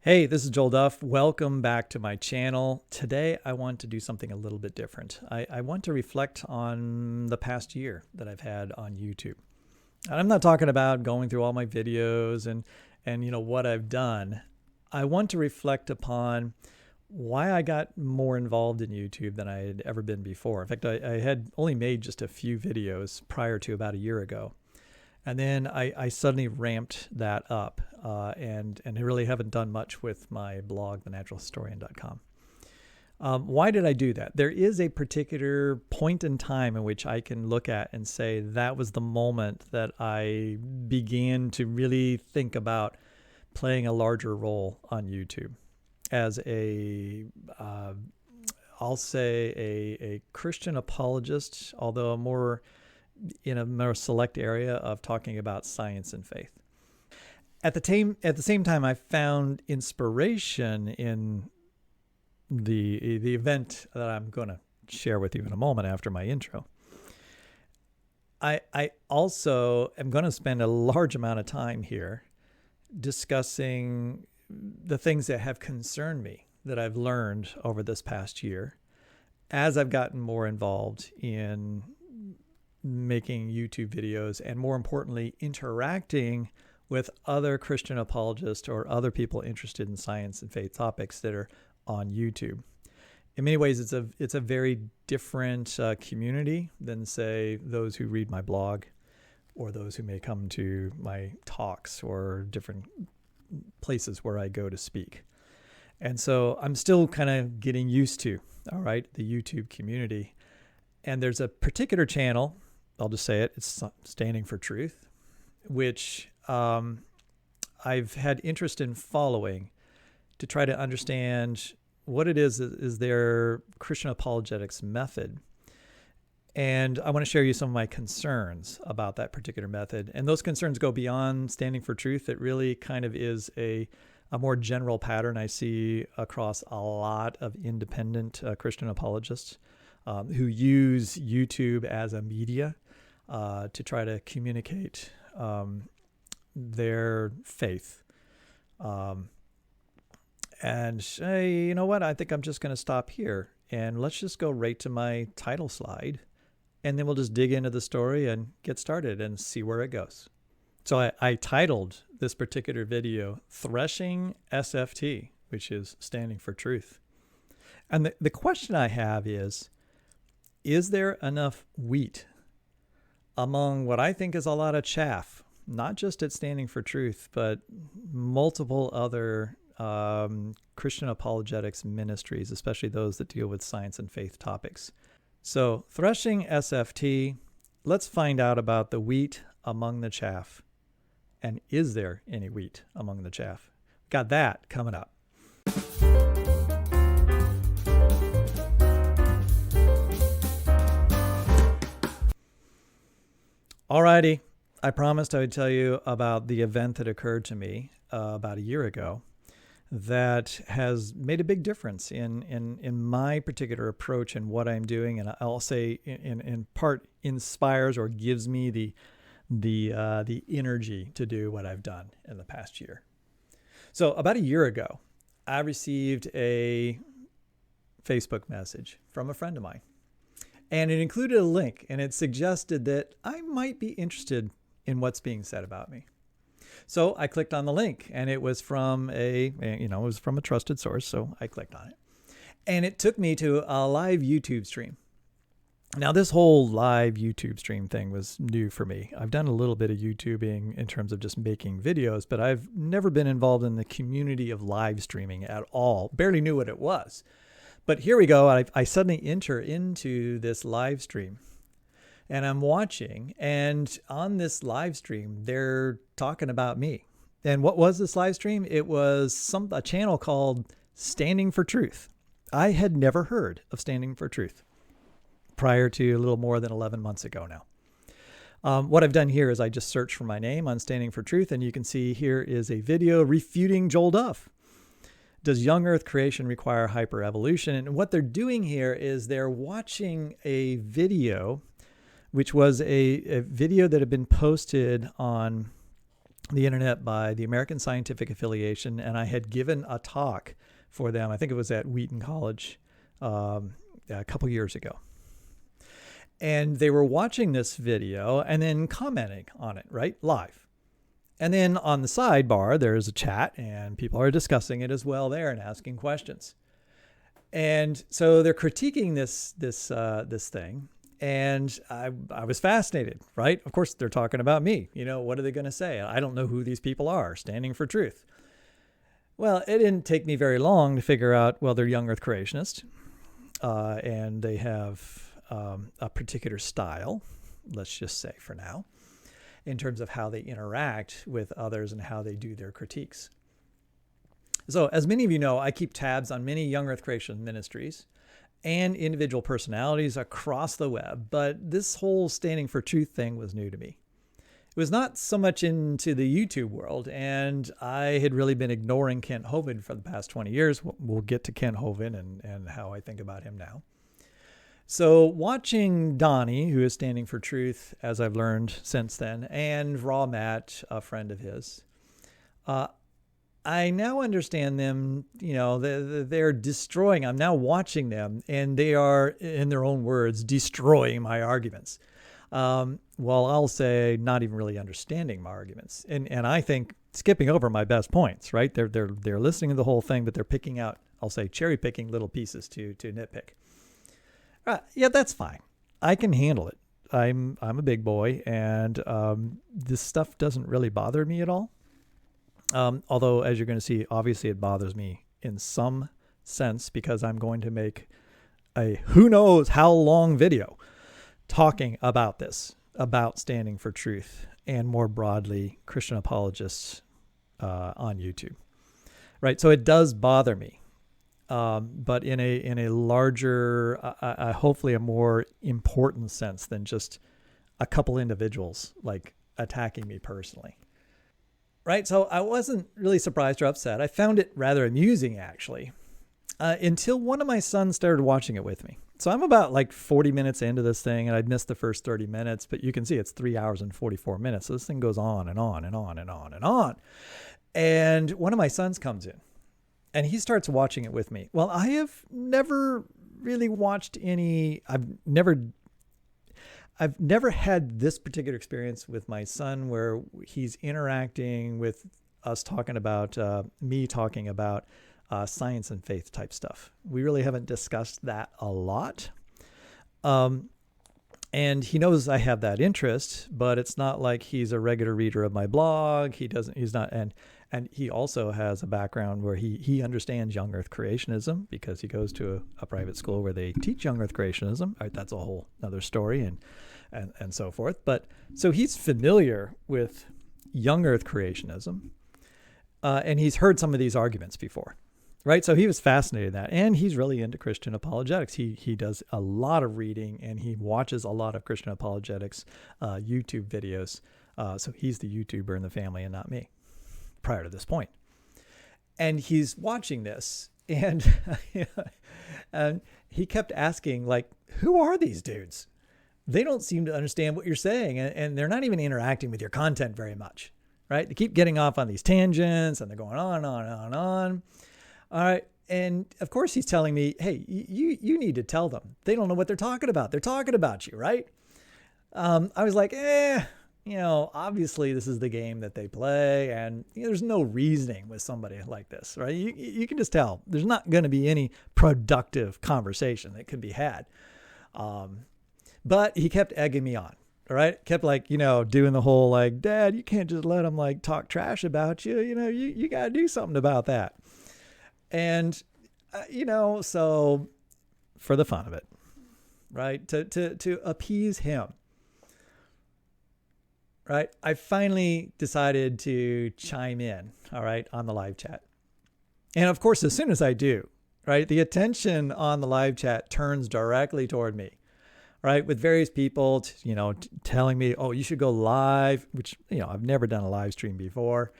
Hey, this is Joel Duff. Welcome back to my channel. Today, I want to do something a little bit different. I want to reflect on the past year that I've had on YouTube. And I'm not talking about going through all my videos and what I've done. I want to reflect upon why I got more involved in YouTube than I had ever been before. In fact, I had only made just a few videos prior to about a year ago. And then I suddenly ramped that up and I really haven't done much with my blog, thenaturalhistorian.com. Why did I do that? There is a particular point in time in which I can look at and say that was the moment that I began to really think about playing a larger role on YouTube as I'll say a Christian apologist, although in a more select area of talking about science and faith. At the same time, I found inspiration in the event that I'm going to share with you in a moment after my intro. I also am going to spend a large amount of time here discussing the things that have concerned me that I've learned over this past year as I've gotten more involved in making YouTube videos and, more importantly, interacting with other Christian apologists or other people interested in science and faith topics that are on YouTube. In many ways, it's a very different community than, say, those who read my blog or those who may come to my talks or different places where I go to speak. And so I'm still kind of getting used to, the YouTube community. And there's a particular channel, I'll just say it, it's Standing for Truth, which I've had interest in following to try to understand what it is their Christian apologetics method. And I want to share you some of my concerns about that particular method. And those concerns go beyond Standing for Truth. It really kind of is a more general pattern I see across a lot of independent Christian apologists who use YouTube as a media to try to communicate their faith. And hey, you know what? I think I'm just going to stop here and let's just go right to my title slide. And then we'll just dig into the story and get started and see where it goes. So I titled this particular video, Threshing SFT, which is Standing for Truth. And the question I have is there enough wheat among what I think is a lot of chaff, not just at Standing for Truth, but multiple other Christian apologetics ministries, especially those that deal with science and faith topics? So, Threshing SFT, let's find out about the wheat among the chaff. And is there any wheat among the chaff? Got that coming up. Alrighty, I promised I would tell you about the event that occurred to me about a year ago that has made a big difference in my particular approach and what I'm doing, and I'll say in part inspires or gives me the energy to do what I've done in the past year. So about a year ago, I received a Facebook message from a friend of mine. And it included a link, and it suggested that I might be interested in what's being said about me. So I clicked on the link, and it was from a trusted source, so I clicked on it. And it took me to a live YouTube stream. Now, this whole live YouTube stream thing was new for me. I've done a little bit of YouTubing in terms of just making videos, but I've never been involved in the community of live streaming at all. Barely knew what it was. But here we go. I suddenly enter into this live stream and I'm watching, and on this live stream, they're talking about me. And what was this live stream? It was a channel called Standing for Truth. I had never heard of Standing for Truth prior to a little more than 11 months ago now. What I've done here is I just searched for my name on Standing for Truth, and you can see here is a video refuting Joel Duff. Does young Earth creation require hyperevolution? And what they're doing here is they're watching a video, which was a video that had been posted on the internet by the American Scientific Affiliation, and I had given a talk for them. I think it was at Wheaton College a couple years ago. And they were watching this video and then commenting on it, right? Live. And then on the sidebar, there's a chat and people are discussing it as well there and asking questions. And so they're critiquing this thing. And I was fascinated, right? Of course, they're talking about me. What are they going to say? I don't know who these people are standing for truth. Well, it didn't take me very long to figure out, well, they're young earth creationists. And they have a particular style, let's just say for now, in terms of how they interact with others and how they do their critiques. So as many of you know, I keep tabs on many young earth creation ministries and individual personalities across the web, but this whole standing for truth thing was new to me. It was not so much into the YouTube world, and I had really been ignoring Kent Hovind for the past 20 years. We'll get to Kent Hovind and how I think about him now. So watching Donnie, who is standing for truth, as I've learned since then, and Raw Matt, a friend of his, I now understand them, they're destroying. I'm now watching them, and they are, in their own words, destroying my arguments. Well, I'll say not even really understanding my arguments. And I think skipping over my best points, right? They're listening to the whole thing, but they're picking out, I'll say, cherry picking little pieces to nitpick. Yeah, that's fine. I can handle it. I'm a big boy, and this stuff doesn't really bother me at all. Although, as you're going to see, obviously it bothers me in some sense because I'm going to make a who knows how long video talking about this, about standing for truth, and more broadly, Christian apologists on YouTube. Right? So it does bother me. But in a larger, hopefully a more important sense than just a couple individuals like attacking me personally. Right. So I wasn't really surprised or upset. I found it rather amusing, actually, until one of my sons started watching it with me. So I'm about like 40 minutes into this thing, and I'd missed the first 30 minutes, but you can see it's 3 hours and 44 minutes. So this thing goes on and on and on and on and on. And one of my sons comes in and he starts watching it with me. Well, I have never really watched any, I've never had this particular experience with my son where he's interacting with us talking about, me talking about science and faith type stuff. We really haven't discussed that a lot. And he knows I have that interest, but it's not like he's a regular reader of my blog. He's not, and he also has a background where he understands young earth creationism because he goes to a private school where they teach young earth creationism. All right, that's a whole other story and so forth. But so he's familiar with young earth creationism, and he's heard some of these arguments before. Right. So he was fascinated in that. And he's really into Christian apologetics. He does a lot of reading and he watches a lot of Christian apologetics YouTube videos. So he's the YouTuber in the family and not me prior to this point. And he's watching this and, and he kept asking, like, who are these dudes? They don't seem to understand what you're saying. And they're not even interacting with your content very much. Right. They keep getting off on these tangents and they're going on and on and on and on. All right. And of course he's telling me, hey, you need to tell them. They don't know what they're talking about. They're talking about you, right? I was like, obviously this is the game that they play. And there's no reasoning with somebody like this, right? You can just tell there's not going to be any productive conversation that could be had. But he kept egging me on. All right. Kept doing the whole like, Dad, you can't just let them like talk trash about you. You got to do something about that. And, so for the fun of it, right, to appease him, right, I finally decided to chime in, all right, on the live chat. And of course, as soon as I do, right, the attention on the live chat turns directly toward me, right, with various people, telling me, oh, you should go live, which, I've never done a live stream before.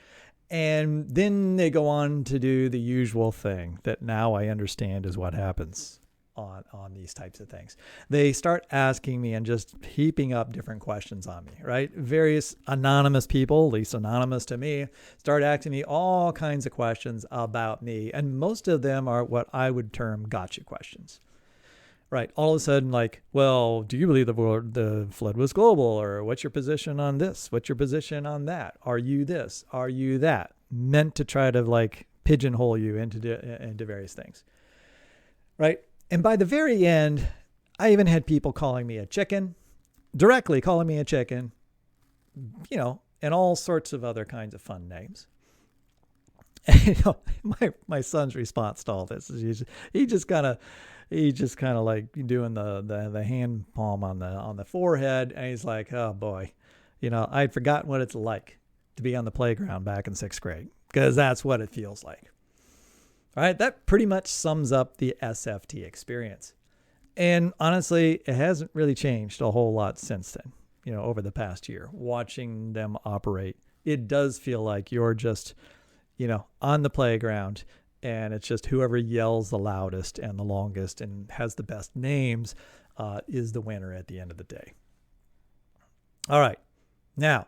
And then they go on to do the usual thing that now I understand is what happens. on these types of things. They start asking me and just heaping up different questions on me, right? Various anonymous people, at least anonymous to me, start asking me all kinds of questions about me. And most of them are what I would term gotcha questions. Right. All of a sudden, like, well, do you believe the flood was global? Or what's your position on this? What's your position on that? Are you this? Are you that? Meant to try to like pigeonhole you into various things. Right. And by the very end, I even had people calling me a chicken, directly calling me a chicken, and all sorts of other kinds of fun names. And, my son's response to all this is he just kind of like doing the hand palm on the forehead, and he's like, oh boy, I'd forgotten what it's like to be on the playground back in 6th grade, because that's what it feels like. All right, that pretty much sums up the SFT experience. And honestly, it hasn't really changed a whole lot since then, over the past year. Watching them operate, it does feel like you're just, on the playground, and it's just whoever yells the loudest and the longest and has the best names is the winner at the end of the day. All right. Now,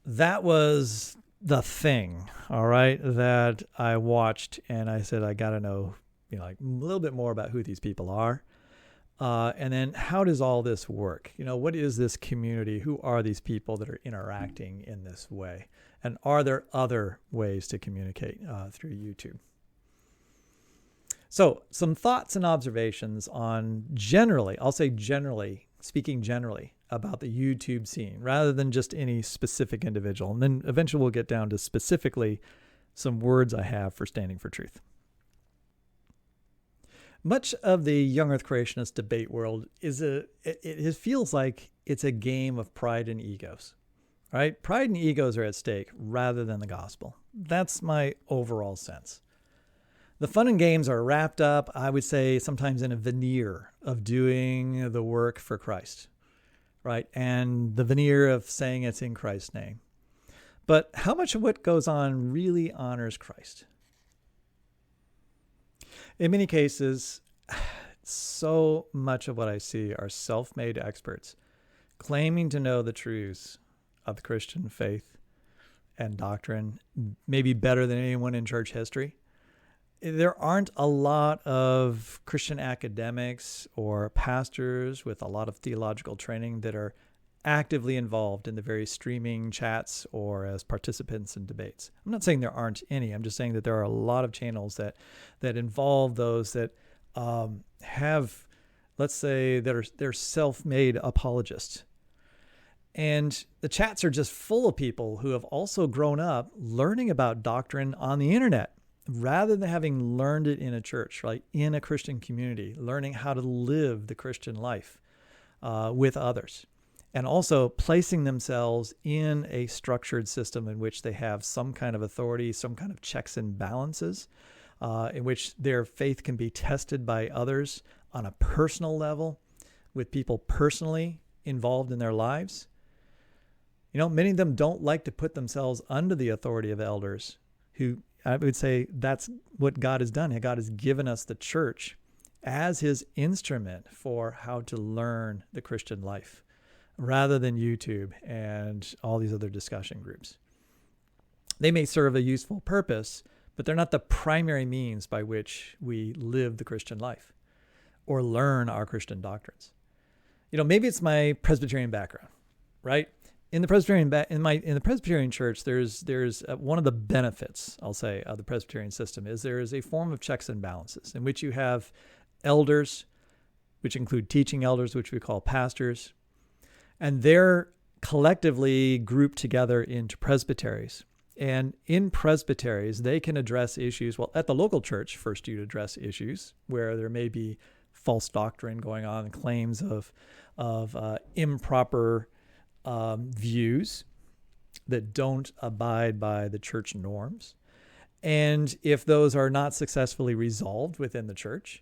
that was the thing, all right, that I watched, and I said, I got to know, like a little bit more about who these people are. And then how does all this work? What is this community? Who are these people that are interacting in this way? And are there other ways to communicate through YouTube? So some thoughts and observations on speaking generally about the YouTube scene, rather than just any specific individual. And then eventually we'll get down to specifically some words I have for standing for truth. Much of the young earth creationist debate world it feels like it's a game of pride and egos, right? Pride and egos are at stake rather than the gospel. That's my overall sense. The fun and games are wrapped up, I would say, sometimes in a veneer of doing the work for Christ, right? And the veneer of saying it's in Christ's name. But how much of what goes on really honors Christ? In many cases, so much of what I see are self-made experts claiming to know the truths of the Christian faith and doctrine, maybe better than anyone in church history. There aren't a lot of Christian academics or pastors with a lot of theological training that are actively involved in the various streaming chats or as participants in debates. I'm not saying there aren't any. I'm just saying that there are a lot of channels that involve those that have, let's say, they're self-made apologists. And the chats are just full of people who have also grown up learning about doctrine on the internet, rather than having learned it in a church, right? In a Christian community, learning how to live the Christian life with others. And also placing themselves in a structured system in which they have some kind of authority, some kind of checks and balances, in which their faith can be tested by others on a personal level, with people personally involved in their lives. Many of them don't like to put themselves under the authority of elders, who, I would say, that's what God has done. God has given us the church as his instrument for how to learn the Christian life, rather than YouTube and all these other discussion groups. They may serve a useful purpose, but they're not the primary means by which we live the Christian life or learn our Christian doctrines. Maybe it's my Presbyterian background, right? In the Presbyterian church, there's one of the benefits, I'll say, of the Presbyterian system is there is a form of checks and balances in which you have elders, which include teaching elders, which we call pastors, and they're collectively grouped together into presbyteries. And in presbyteries, they can address issues. Well, at the local church, first you'd address issues where there may be false doctrine going on, and claims of improper views that don't abide by the church norms. And if those are not successfully resolved within the church,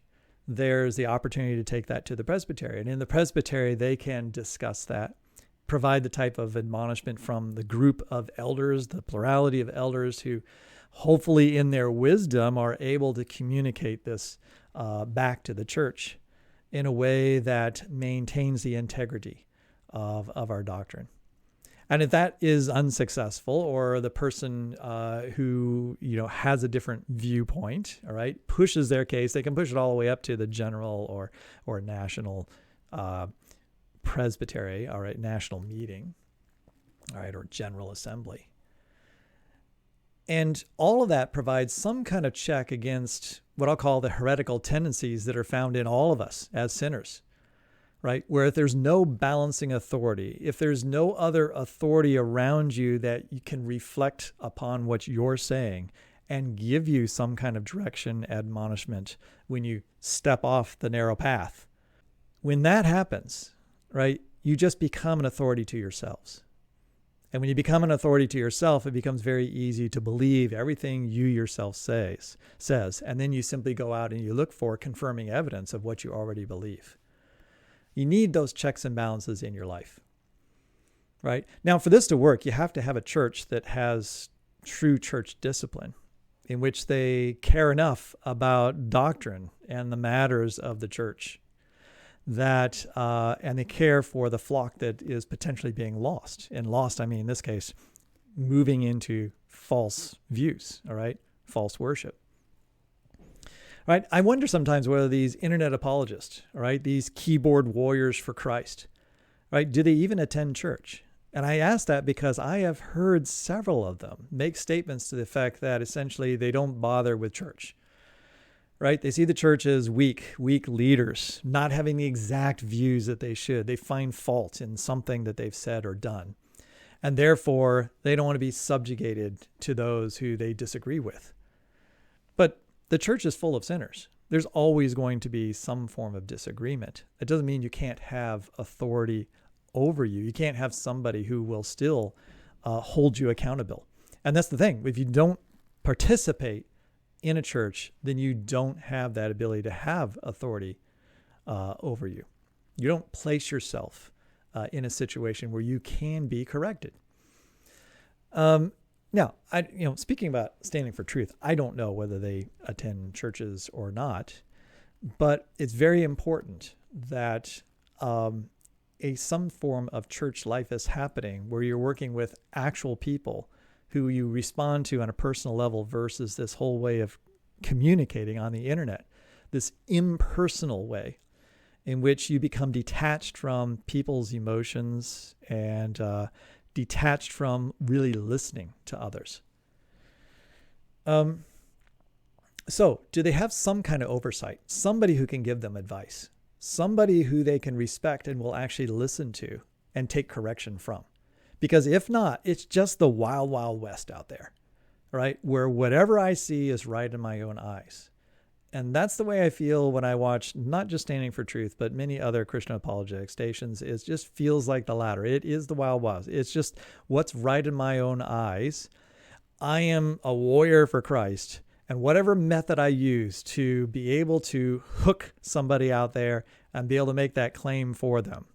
there's the opportunity to take that to the presbytery. And in the presbytery, they can discuss that, provide the type of admonishment from the group of elders, the plurality of elders who hopefully in their wisdom are able to communicate this back to the church in a way that maintains the integrity of our doctrine. And if that is unsuccessful, or the person who has a different viewpoint, all right, pushes their case, they can push it all the way up to the general or national presbytery, all right, national meeting, all right, or general assembly. And all of that provides some kind of check against what I'll call the heretical tendencies that are found in all of us as sinners, right? Where if there's no balancing authority, if there's no other authority around you that you can reflect upon what you're saying and give you some kind of direction, admonishment when you step off the narrow path, when that happens, right, you just become an authority to yourselves. And when you become an authority to yourself, it becomes very easy to believe everything you yourself says. And then you simply go out and you look for confirming evidence of what you already believe. You need those checks and balances in your life, right? Now, for this to work, you have to have a church that has true church discipline, in which they care enough about doctrine and the matters of the church that and they care for the flock that is potentially being lost. And lost, I mean, in this case, moving into false views, all right, false worship. Right? I wonder sometimes whether these internet apologists, all right, these keyboard warriors for Christ, right, do they even attend church? And I ask that because I have heard several of them make statements to the effect that essentially they don't bother with church. Right? They see the church as weak leaders, not having the exact views that they should. They find fault in something that they've said or done. And therefore, they don't want to be subjugated to those who they disagree with. But the church is full of sinners. There's always going to be some form of disagreement. It doesn't mean you can't have authority over you. You can't have somebody who will still hold you accountable. And that's the thing. If you don't participate in a church, then you don't have that ability to have authority over you. You don't place yourself in a situation where you can be corrected. Now, speaking about standing for truth, I don't know whether they attend churches or not, but it's very important that some form of church life is happening where you're working with actual people who you respond to on a personal level versus this whole way of communicating on the internet, this impersonal way in which you become detached from people's emotions and detached from really listening to others. So do they have some kind of oversight? Somebody who can give them advice, somebody who they can respect and will actually listen to and take correction from? Because if not, it's just the wild, wild west out there, right? Where whatever I see is right in my own eyes. And that's the way I feel when I watch not just Standing for Truth, but many other Christian apologetic stations. It just feels like the latter. It is the wild west. It's just what's right in my own eyes. I am a warrior for Christ. And whatever method I use to be able to hook somebody out there and be able to make that claim for them.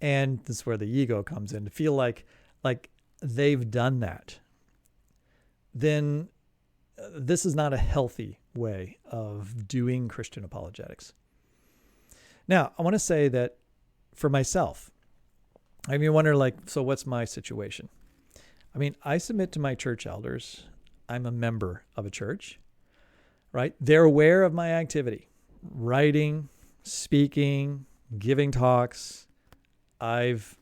And this is where the ego comes in, to feel like they've done that. Then this is not a healthy way of doing Christian apologetics. Now, I want to say that for myself, I mean, wonder so what's my situation? I mean, I submit to my church elders. I'm a member of a church, right? They're aware of my activity, writing, speaking, giving talks. I've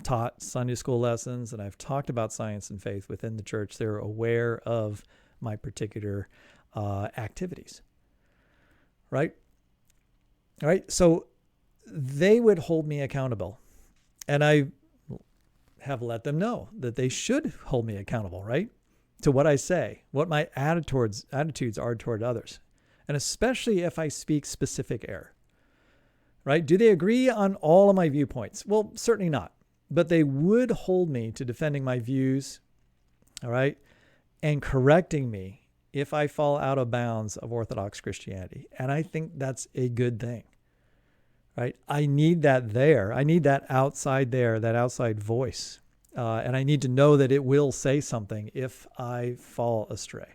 taught Sunday school lessons and I've talked about science and faith within the church. They're aware of my particular activities, right? All right. So they would hold me accountable, and I have let them know that they should hold me accountable, right? To what I say, what my attitudes are toward others, and especially if I speak specific error. Right? Do they agree on all of my viewpoints? Well, certainly not. But they would hold me to defending my views, all right, and correcting me if I fall out of bounds of Orthodox Christianity. And I think that's a good thing, right? I need that there. I need that outside there, that outside voice. And I need to know that it will say something if I fall astray.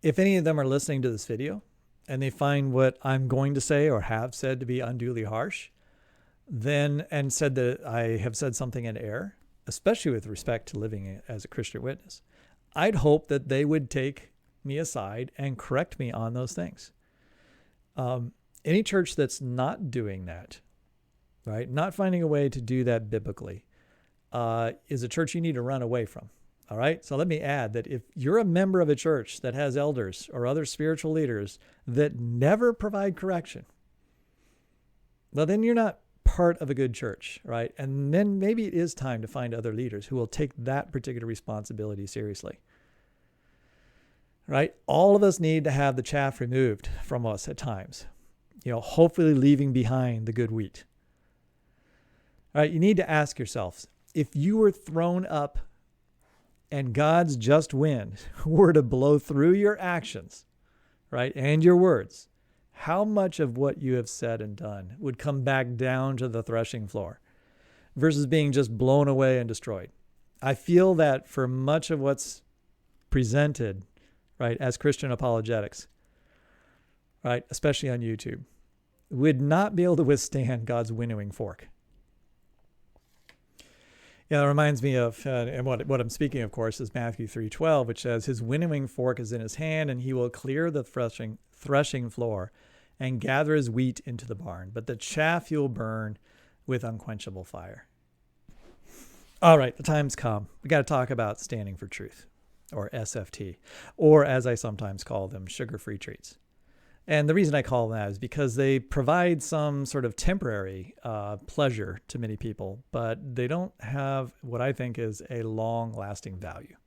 If any of them are listening to this video, and they find what I'm going to say or have said to be unduly harsh, then and said that I have said something in error, especially with respect to living as a Christian witness, I'd hope that they would take me aside and correct me on those things. Any church that's not doing that, right, not finding a way to do that biblically, is a church you need to run away from. All right. So let me add that if you're a member of a church that has elders or other spiritual leaders that never provide correction, well, then you're not part of a good church, right? And then maybe it is time to find other leaders who will take that particular responsibility seriously, right? All of us need to have the chaff removed from us at times, hopefully leaving behind the good wheat. All right. You need to ask yourselves, if you were thrown up and God's just wind were to blow through your actions, right, and your words, how much of what you have said and done would come back down to the threshing floor versus being just blown away and destroyed? I feel that for much of what's presented, right, as Christian apologetics, right, especially on YouTube, would not be able to withstand God's winnowing fork. Yeah, it reminds me of, and what I'm speaking, of course, is Matthew 3:12, which says, his winnowing fork is in his hand, and he will clear the threshing floor and gather his wheat into the barn, but the chaff he will burn with unquenchable fire. All right, the time's come. We got to talk about standing for truth, or SFT, or as I sometimes call them, sugar-free treats. And the reason I call them that is because they provide some sort of temporary pleasure to many people, but they don't have what I think is a long-lasting value.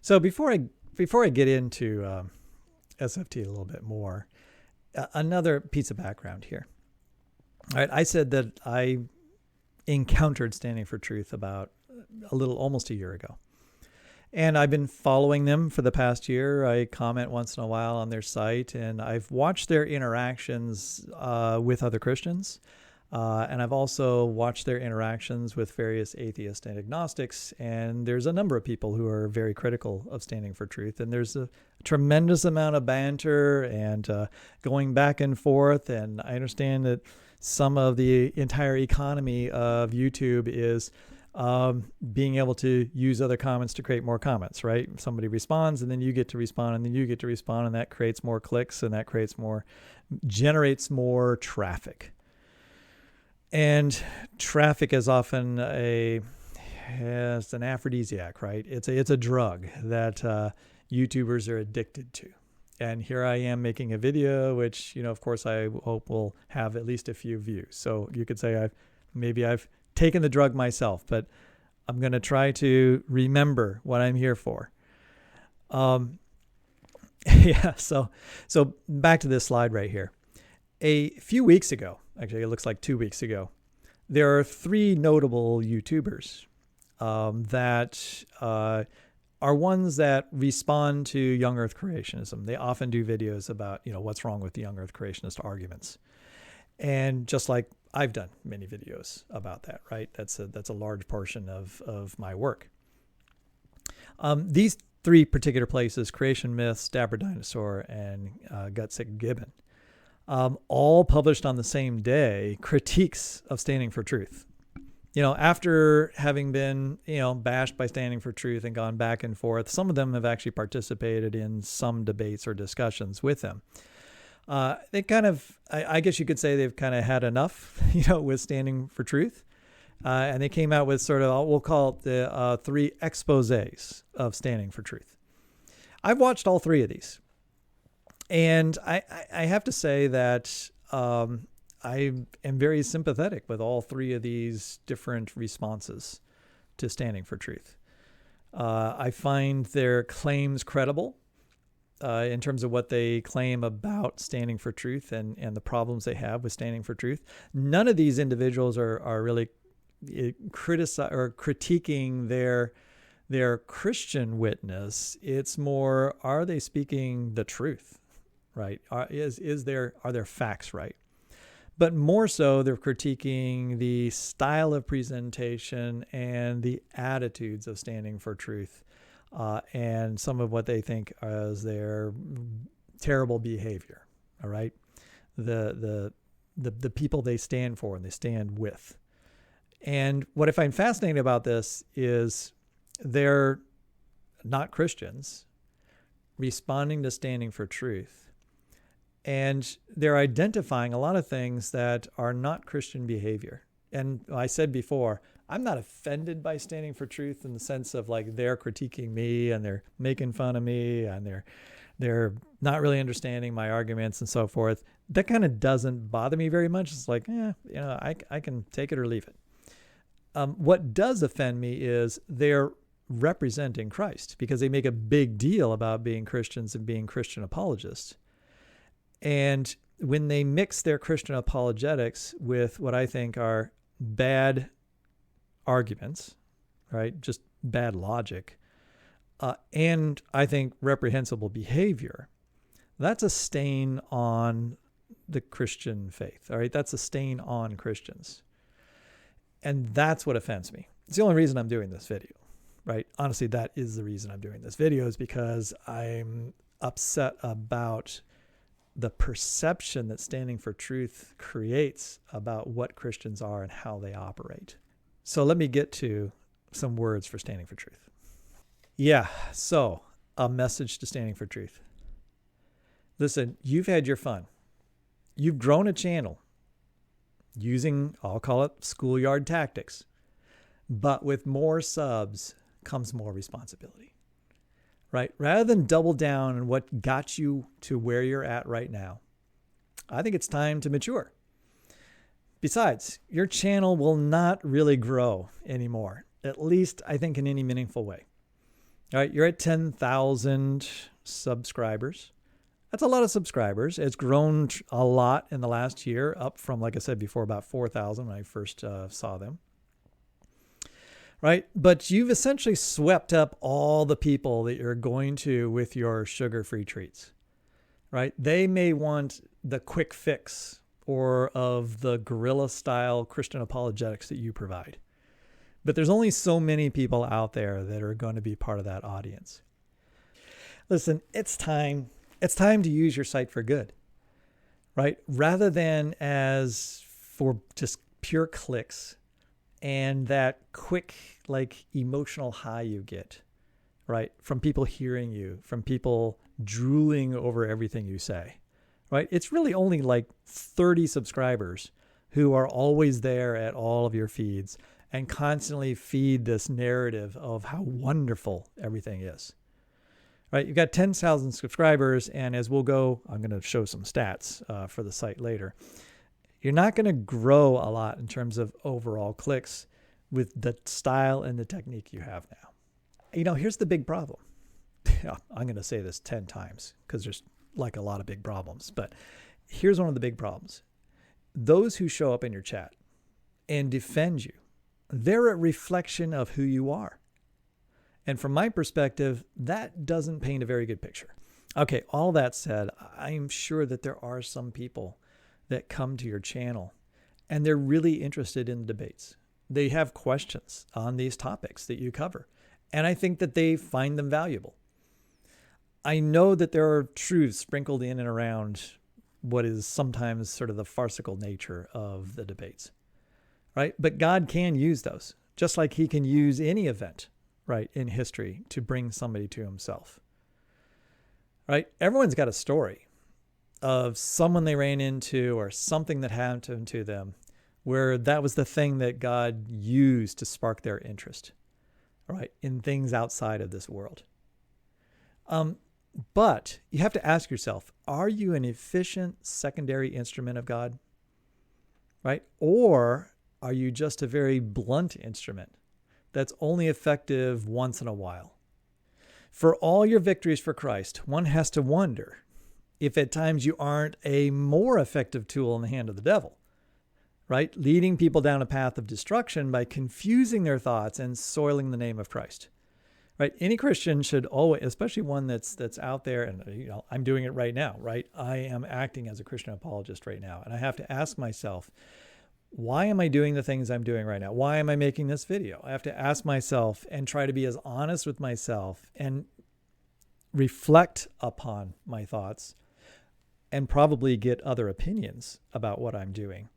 So before I get into SFT a little bit more, another piece of background here. All right, I said that I encountered Standing for Truth about almost a year ago. And I've been following them for the past year. I comment once in a while on their site, and I've watched their interactions with other Christians. And I've also watched their interactions with various atheists and agnostics. And there's a number of people who are very critical of Standing for Truth. And there's a tremendous amount of banter and going back and forth. And I understand that some of the entire economy of YouTube is being able to use other comments to create more comments, right? Somebody responds and then you get to respond and then you get to respond, and that creates more clicks and that generates more traffic. And traffic is often it's an aphrodisiac, right? It's a drug that YouTubers are addicted to. And here I am making a video, which, of course, I hope will have at least a few views. So you could say I've taken the drug myself, but I'm going to try to remember what I'm here for. Yeah. So back to this slide right here. A few weeks ago, actually, it looks like 2 weeks ago, there are 3 notable YouTubers that are ones that respond to young Earth creationism. They often do videos about, what's wrong with the young Earth creationist arguments. And just like I've done many videos about that, right? That's a large portion of my work. These 3 particular places, Creation Myth, Stabber Dinosaur, and Gutsick Gibbon, all published on the same day, critiques of Standing for Truth. After having been, bashed by Standing for Truth and gone back and forth, some of them have actually participated in some debates or discussions with them. They kind of, I guess you could say they've kind of had enough, with Standing for Truth. And they came out with sort of, we'll call it the 3 exposés of Standing for Truth. I've watched all 3 of these. And I have to say that I am very sympathetic with all 3 of these different responses to Standing for Truth. I find their claims credible. In terms of what they claim about Standing for Truth and the problems they have with Standing for Truth. None of these individuals are really critiquing their Christian witness. It's more, are they speaking the truth, right? Are their facts right? But more so, they're critiquing the style of presentation and the attitudes of Standing for Truth. And some of what they think as their terrible behavior. All right. The people they stand for and they stand with. And what I find fascinating about this is they're not Christians responding to standing for truth. And they're identifying a lot of things that are not Christian behavior. And I said before, I'm not offended by standing for truth in the sense of like they're critiquing me and they're making fun of me and they're not really understanding my arguments and so forth. That kind of doesn't bother me very much. It's like, I can take it or leave it. What does offend me is they're representing Christ because they make a big deal about being Christians and being Christian apologists. And when they mix their Christian apologetics with what I think are bad arguments, right? Just bad logic, and I think reprehensible behavior, that's a stain on the Christian faith, all right? That's a stain on Christians. And that's what offends me. It's the only reason I'm doing this video, right? Honestly, that is the reason I'm doing this video, is because I'm upset about the perception that standing for truth creates about what Christians are and how they operate. So let me get to some words for standing for truth. Yeah, so a message to standing for truth. Listen, you've had your fun. You've grown a channel using, I'll call it schoolyard tactics. But with more subs comes more responsibility, right? Rather than double down on what got you to where you're at right now, I think it's time to mature. Besides, your channel will not really grow anymore, at least I think in any meaningful way. All right, you're at 10,000 subscribers. That's a lot of subscribers. It's grown a lot in the last year, up from, like I said before, about 4,000 when I first saw them. Right? But you've essentially swept up all the people that you're going to with your sugar-free treats. Right? They may want the quick fix or of the guerrilla-style Christian apologetics that you provide. But there's only so many people out there that are going to be part of that audience. Listen, it's time. It's time to use your site for good, right? Rather than as for just pure clicks and that quick, like, emotional high you get, right? From people hearing you, from people drooling over everything you say, right? It's really only like 30 subscribers who are always there at all of your feeds and constantly feed this narrative of how wonderful everything is. Right, you've got 10,000 subscribers, and as we'll go, I'm going to show some stats for the site later. You're not going to grow a lot in terms of overall clicks with the style and the technique you have now. You know, here's the big problem. I'm going to say this 10 times because there's like a lot of big problems, but here's one of the big problems. Those who show up in your chat and defend you, they're a reflection of who you are. And from my perspective, that doesn't paint a very good picture. Okay, all that said, I'm sure that there are some people that come to your channel and they're really interested in the debates. They have questions on these topics that you cover. And I think that they find them valuable. I know that there are truths sprinkled in and around what is sometimes sort of the farcical nature of the debates, right? But God can use those, just like he can use any event, right, in history to bring somebody to himself. Right? Everyone's got a story of someone they ran into or something that happened to them where that was the thing that God used to spark their interest, right, in things outside of this world. But you have to ask yourself, are you an efficient secondary instrument of God? Right? Or are you just a very blunt instrument that's only effective once in a while? For all your victories for Christ, one has to wonder if at times you aren't a more effective tool in the hand of the devil, right? Leading people down a path of destruction by confusing their thoughts and soiling the name of Christ, right? Any Christian should always, especially one that's out there, and I'm doing it right now, right? I am acting as a Christian apologist right now, and I have to ask myself, why am I doing the things I'm doing right now? Why am I making this video? I have to ask myself and try to be as honest with myself and reflect upon my thoughts and probably get other opinions about what I'm doing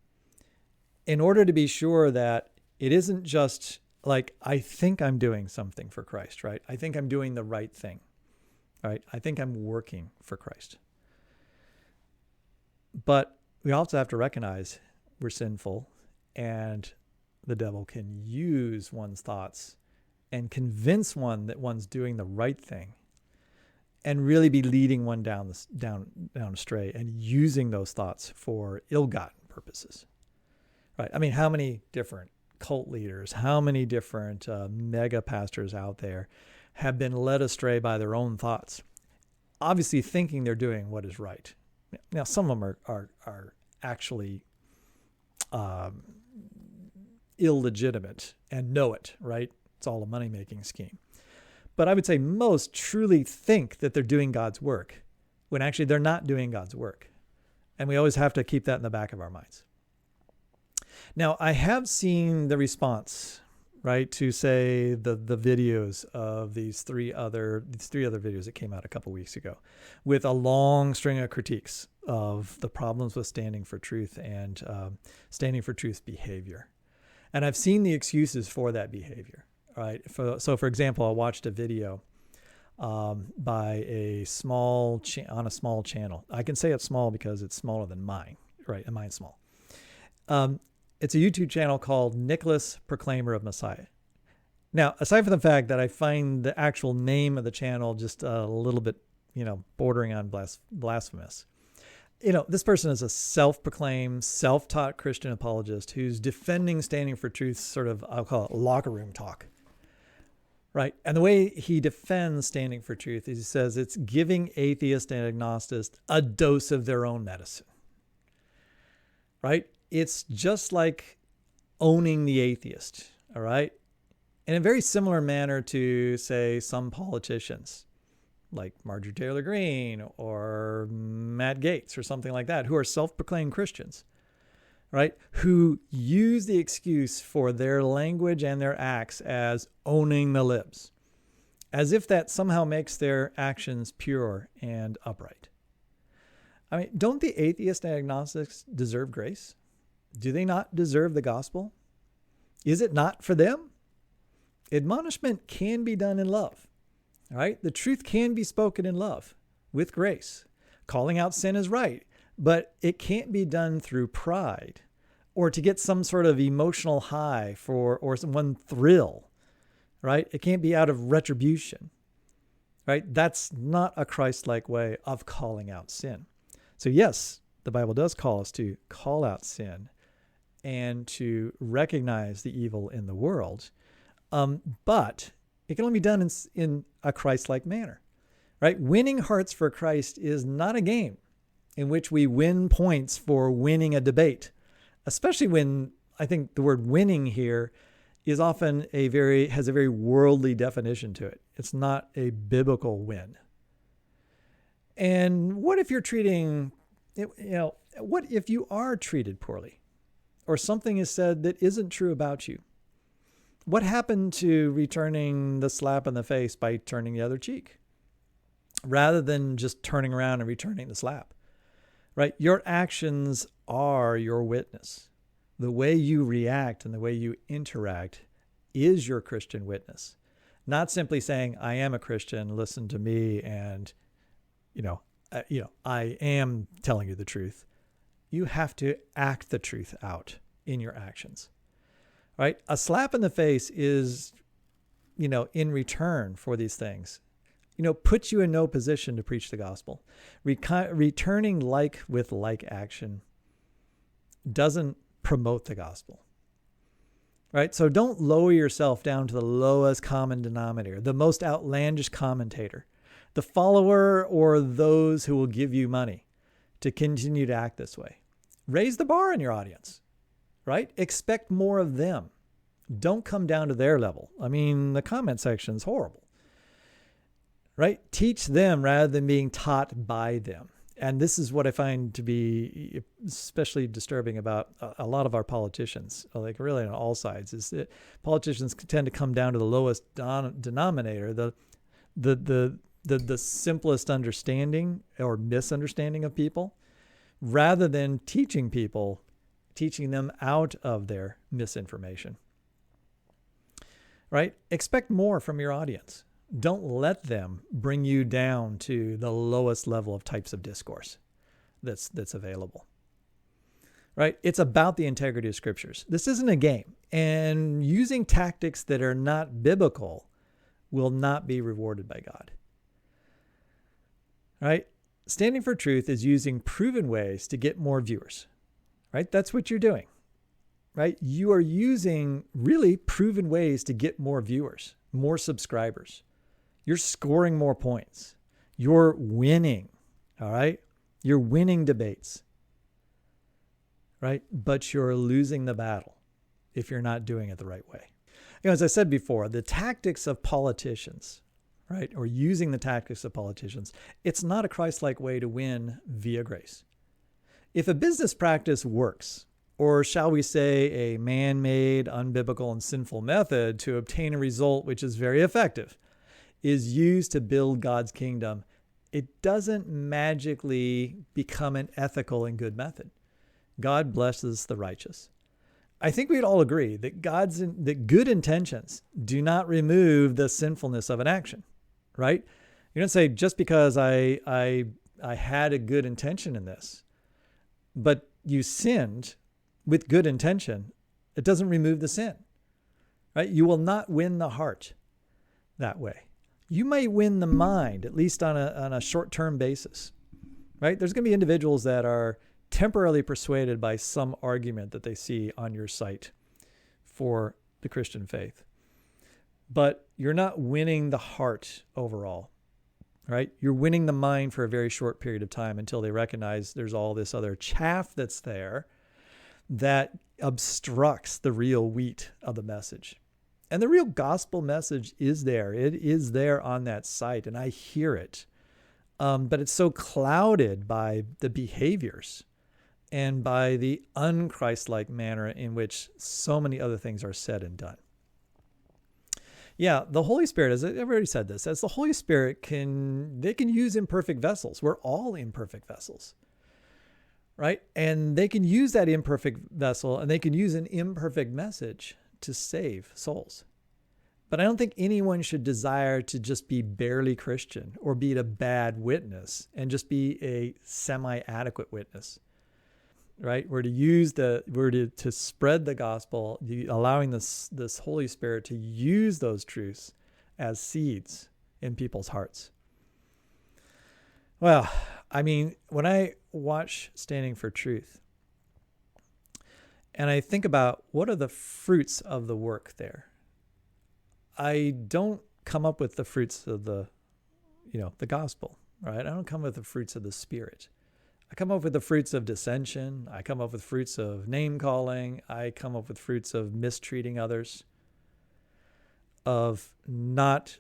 in order to be sure that it isn't just like, I think I'm doing something for Christ, right? I think I'm doing the right thing, right? I think I'm working for Christ. But we also have to recognize we're sinful, and the devil can use one's thoughts and convince one that one's doing the right thing, and really be leading one down astray and using those thoughts for ill-gotten purposes, right? I mean, how many different cult leaders, how many different mega pastors out there have been led astray by their own thoughts, obviously thinking they're doing what is right. Now, some of them are actually illegitimate and know it, right? It's all a money-making scheme. But I would say most truly think that they're doing God's work when actually they're not doing God's work. And we always have to keep that in the back of our minds. Now, I have seen the response, right, to say the videos of these three other videos that came out a couple weeks ago with a long string of critiques of the problems with standing for truth and standing for truth behavior. And I've seen the excuses for that behavior, right? So for example, I watched a video by a small channel. I can say it's small because it's smaller than mine, right? And mine's small. It's a YouTube channel called Nicholas, Proclaimer of Messiah. Now, aside from the fact that I find the actual name of the channel just a little bit, bordering on blasphemous. This person is a self-proclaimed, self-taught Christian apologist who's defending standing for truth, sort of, I'll call it locker room talk, right? And the way he defends standing for truth is he says it's giving atheists and agnostics a dose of their own medicine, right? It's just like owning the atheist, all right? In a very similar manner to, say, some politicians like Marjorie Taylor Greene or Matt Gaetz or something like that, who are self-proclaimed Christians, right? Who use the excuse for their language and their acts as owning the libs, as if that somehow makes their actions pure and upright. I mean, don't the atheists and agnostics deserve grace? Do they not deserve the gospel? Is it not for them? Admonishment can be done in love. All right? The truth can be spoken in love with grace. Calling out sin is right, but it can't be done through pride or to get some sort of emotional high or one thrill, right? It can't be out of retribution, right? That's not a Christ-like way of calling out sin. So yes, the Bible does call us to call out sin and to recognize the evil in the world, but it can only be done in a Christ-like manner, right? Winning hearts for Christ is not a game in which we win points for winning a debate, especially when I think the word winning here is often has a very worldly definition to it. It's not a biblical win. And what if you're what if you are treated poorly or something is said that isn't true about you? What happened to returning the slap in the face by turning the other cheek rather than just turning around and returning the slap, right? Your actions are your witness. The way you react and the way you interact is your Christian witness, not simply saying, I am a Christian, listen to me, and, I am telling you the truth. You have to act the truth out in your actions. Right? A slap in the face is, in return for these things, puts you in no position to preach the gospel. Returning like with like action doesn't promote the gospel. Right? So don't lower yourself down to the lowest common denominator, the most outlandish commentator, the follower, or those who will give you money to continue to act this way. Raise the bar in your audience. Right? Expect more of them. Don't come down to their level. I mean, the comment section is horrible. Right? Teach them rather than being taught by them. And this is what I find to be especially disturbing about a lot of our politicians, like really on all sides, is that politicians tend to come down to the lowest denominator, the simplest understanding or misunderstanding of people, rather than teaching them out of their misinformation. Right? Expect more from your audience. Don't let them bring you down to the lowest level of types of discourse that's available. Right? It's about the integrity of scriptures. This isn't a game. And using tactics that are not biblical will not be rewarded by God. Right? Standing for truth is using proven ways to get more viewers. Right? That's what you're doing. Right? You are using really proven ways to get more viewers, more subscribers. You're scoring more points. You're winning. All right? You're winning debates. Right? But you're losing the battle if you're not doing it the right way. As I said before, the tactics of politicians, right, or using the tactics of politicians, it's not a Christ-like way to win via grace. If a business practice works, or shall we say a man-made, unbiblical, and sinful method to obtain a result which is very effective, is used to build God's kingdom, it doesn't magically become an ethical and good method. God blesses the righteous. I think we'd all agree that that good intentions do not remove the sinfulness of an action, right? You don't say, just because I had a good intention in this, but you sinned with good intention, it doesn't remove the sin, right? You will not win the heart that way. You might win the mind, at least on a short-term basis, right? There's going to be individuals that are temporarily persuaded by some argument that they see on your site for the Christian faith. But you're not winning the heart overall, right? You're winning the mind for a very short period of time until they recognize there's all this other chaff that's there that obstructs the real wheat of the message. And the real gospel message is there. It is there on that site, and I hear it. But it's so clouded by the behaviors and by the un-Christ-like manner in which so many other things are said and done. Yeah, the Holy Spirit, as I've already said this, as the Holy Spirit can use imperfect vessels. We're all imperfect vessels, right? And they can use that imperfect vessel, and they can use an imperfect message to save souls. But I don't think anyone should desire to just be barely Christian or be a bad witness and just be a semi-adequate witness. Right? We're to spread the gospel, allowing this Holy Spirit to use those truths as seeds in people's hearts. Well, I mean, when I watch Standing for Truth, and I think about what are the fruits of the work there, I don't come up with the fruits of the gospel, right? I don't come with the fruits of the Spirit. I come up with the fruits of dissension. I come up with fruits of name calling. I come up with fruits of mistreating others, of not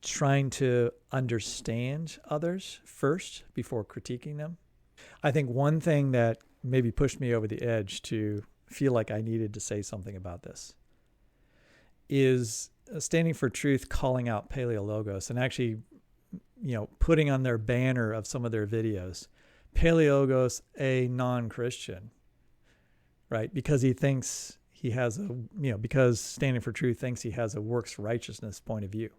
trying to understand others first before critiquing them. I think one thing that maybe pushed me over the edge to feel like I needed to say something about this is Standing for Truth calling out Paleologos and actually putting on their banner of some of their videos, Paleologos, a non-Christian, right? Because he thinks he has because Standing for Truth thinks he has a works righteousness point of view.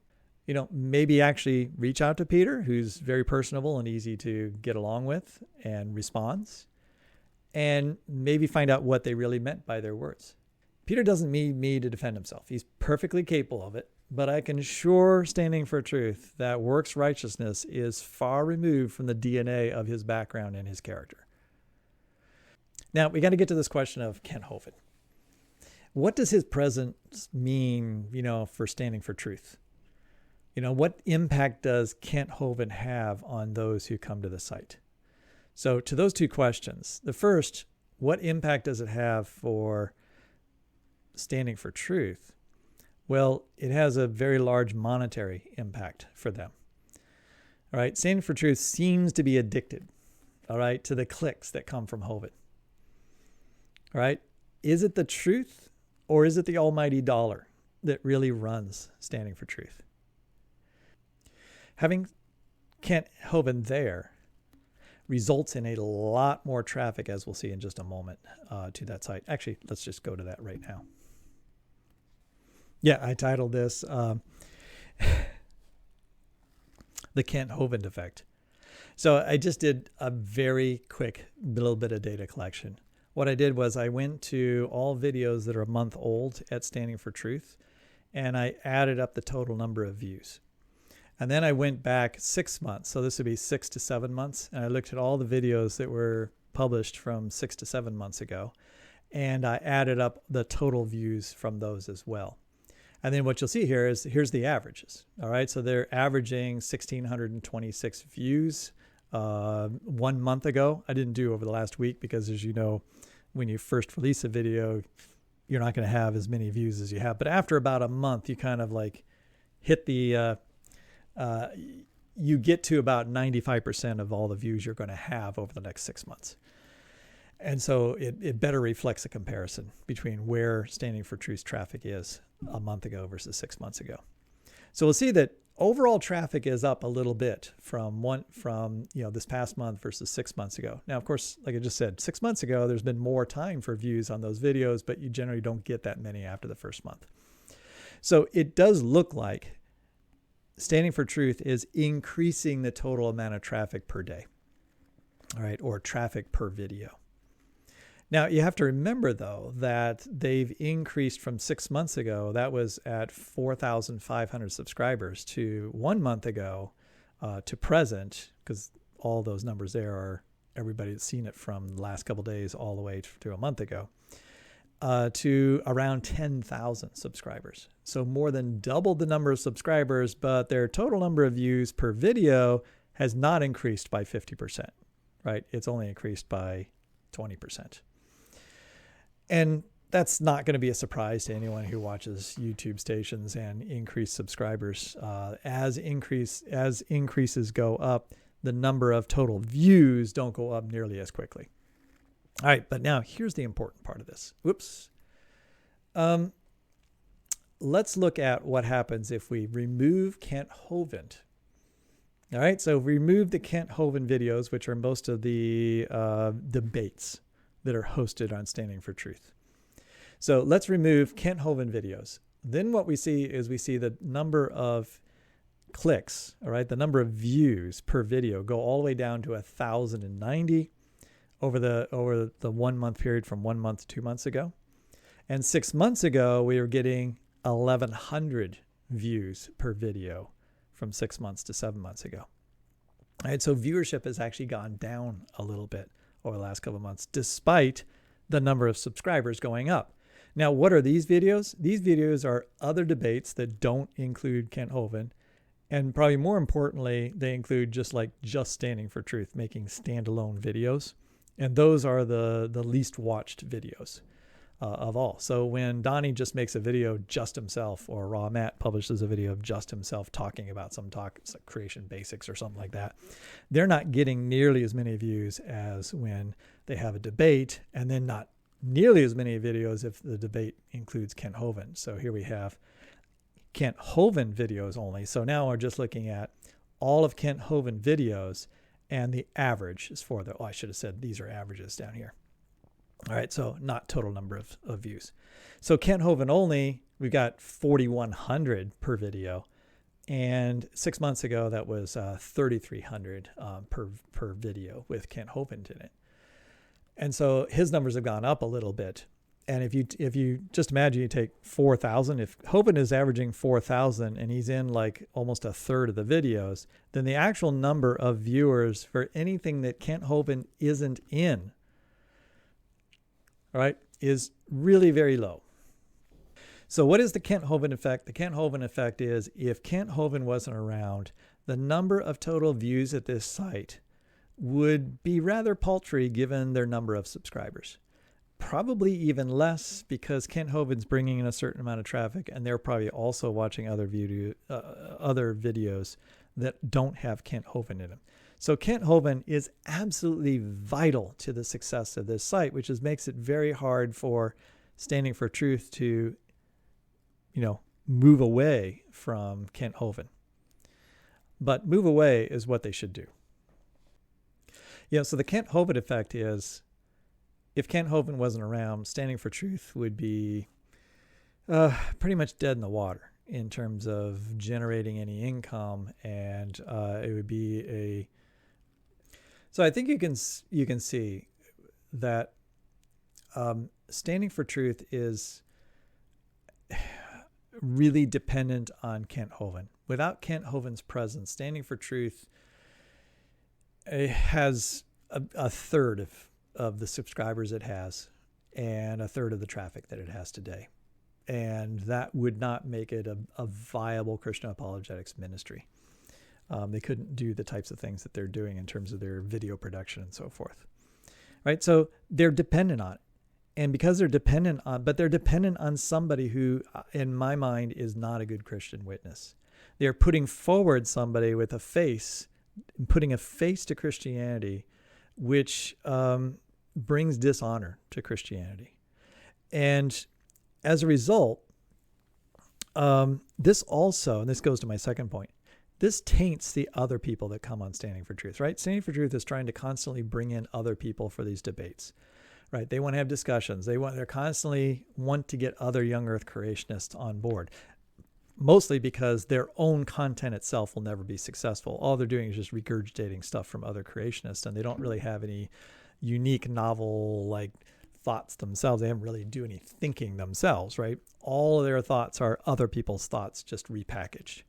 Maybe actually reach out to Peter, who's very personable and easy to get along with and responds, and maybe find out what they really meant by their words. Peter doesn't need me to defend himself. He's perfectly capable of it. But I can assure Standing for Truth that works righteousness is far removed from the DNA of his background and his character. Now, we got to get to this question of Kent Hovind. What does his presence mean, for Standing for Truth? What impact does Kent Hovind have on those who come to the site? So to those two questions, the first, what impact does it have for Standing for Truth? Well, it has a very large monetary impact for them. All right, Standing for Truth seems to be addicted, all right, to the clicks that come from Hovind. All right, is it the truth or is it the almighty dollar that really runs Standing for Truth? Having Kent Hovind there results in a lot more traffic, as we'll see in just a moment, to that site. Actually, let's just go to that right now. Yeah, I titled this The Kent Hovind Effect. So I just did a very quick little bit of data collection. What I did was I went to all videos that are a month old at Standing for Truth, and I added up the total number of views. And then I went back 6 months. So this would be 6 to 7 months. And I looked at all the videos that were published from 6 to 7 months ago. And I added up the total views from those as well. And then what you'll see here is here's the averages. All right. So they're averaging 1,626 views 1 month ago. I didn't do over the last week because, as you know, when you first release a video, you're not going to have as many views as you have. But after about a month, you kind of like hit the, you get to about 95% of all the views you're going to have over the next 6 months. And so it better reflects a comparison between where Standing for Truth's traffic is a month ago versus 6 months ago. So we'll see that overall traffic is up a little bit from this past month versus 6 months ago. Now, of course, like I just said, 6 months ago, there's been more time for views on those videos, but you generally don't get that many after the first month. So it does look like Standing for Truth is increasing the total amount of traffic per day, all right, or traffic per video. Now, you have to remember, though, that they've increased from 6 months ago. That was at 4,500 subscribers to 1 month ago to present, because all those numbers there are everybody that's seen it from the last couple of days all the way to a month ago, to around 10,000 subscribers. So more than doubled the number of subscribers, but their total number of views per video has not increased by 50%, right? It's only increased by 20%. And that's not going to be a surprise to anyone who watches YouTube stations and increased subscribers. As increases go up, the number of total views don't go up nearly as quickly. All right, but now here's the important part of this. Whoops. Let's look at what happens if we remove Kent Hovind. All right, so remove the Kent Hovind videos, which are most of the debates that are hosted on Standing for Truth. So let's remove Kent Hovind videos. Then what we see is we see the number of clicks, all right, the number of views per video go all the way down to 1,090 over the 1 month period from 1 month to 2 months ago. And 6 months ago, we were getting 1,100 views per video from 6 months to 7 months ago. All right, so viewership has actually gone down a little bit over the last couple of months, despite the number of subscribers going up. Now, what are these videos? These videos are other debates that don't include Kent Hovind. And probably more importantly, they include just Standing for Truth, making standalone videos. And those are the least watched videos of all. So when Donnie just makes a video just himself, or Raw Matt publishes a video of just himself talking about some talk, it's like creation basics or something like that, they're not getting nearly as many views as when they have a debate, and then not nearly as many videos if the debate includes Kent Hovind. So here we have Kent Hovind videos only. So now we're just looking at all of Kent Hovind videos, and the average is for I should have said these are averages down here. All right, so not total number of views. So Kent Hovind only, we've got 4,100 per video. And 6 months ago, that was 3,300 per video with Kent Hovind in it. And so his numbers have gone up a little bit. And if you just imagine you take 4,000, if Hovind is averaging 4,000 and he's in like almost a third of the videos, then the actual number of viewers for anything that Kent Hovind isn't in, all right, is really very low. So what is the Kent Hovind effect? The Kent Hovind effect is if Kent Hovind wasn't around, the number of total views at this site would be rather paltry given their number of subscribers. Probably even less because Kent Hovind's bringing in a certain amount of traffic, and they're probably also watching other videos that don't have Kent Hovind in them. So Kent Hovind is absolutely vital to the success of this site, which makes it very hard for Standing for Truth to, move away from Kent Hovind. But move away is what they should do. Yeah, so the Kent Hovind effect is, if Kent Hovind wasn't around, Standing for Truth would be pretty much dead in the water in terms of generating any income, and it would be a. So I think you can see that Standing for Truth is really dependent on Kent Hovind. Without Kent Hovind's presence, Standing for Truth has a third of the subscribers it has and a third of the traffic that it has today. And that would not make it a viable Christian apologetics ministry. They couldn't do the types of things that they're doing in terms of their video production and so forth. Right? So they're dependent on it. And because they're dependent on somebody who, in my mind, is not a good Christian witness. They're putting forward somebody with a face, putting a face to Christianity, which brings dishonor to Christianity. And as a result, this also, and this goes to my second point, this taints the other people that come on Standing for Truth, right? Standing for Truth is trying to constantly bring in other people for these debates, right? They want to have discussions. They're constantly want to get other young earth creationists on board, mostly because their own content itself will never be successful. All they're doing is just regurgitating stuff from other creationists, and they don't really have any unique, novel, thoughts themselves. They haven't really do any thinking themselves, right? All of their thoughts are other people's thoughts, just repackaged.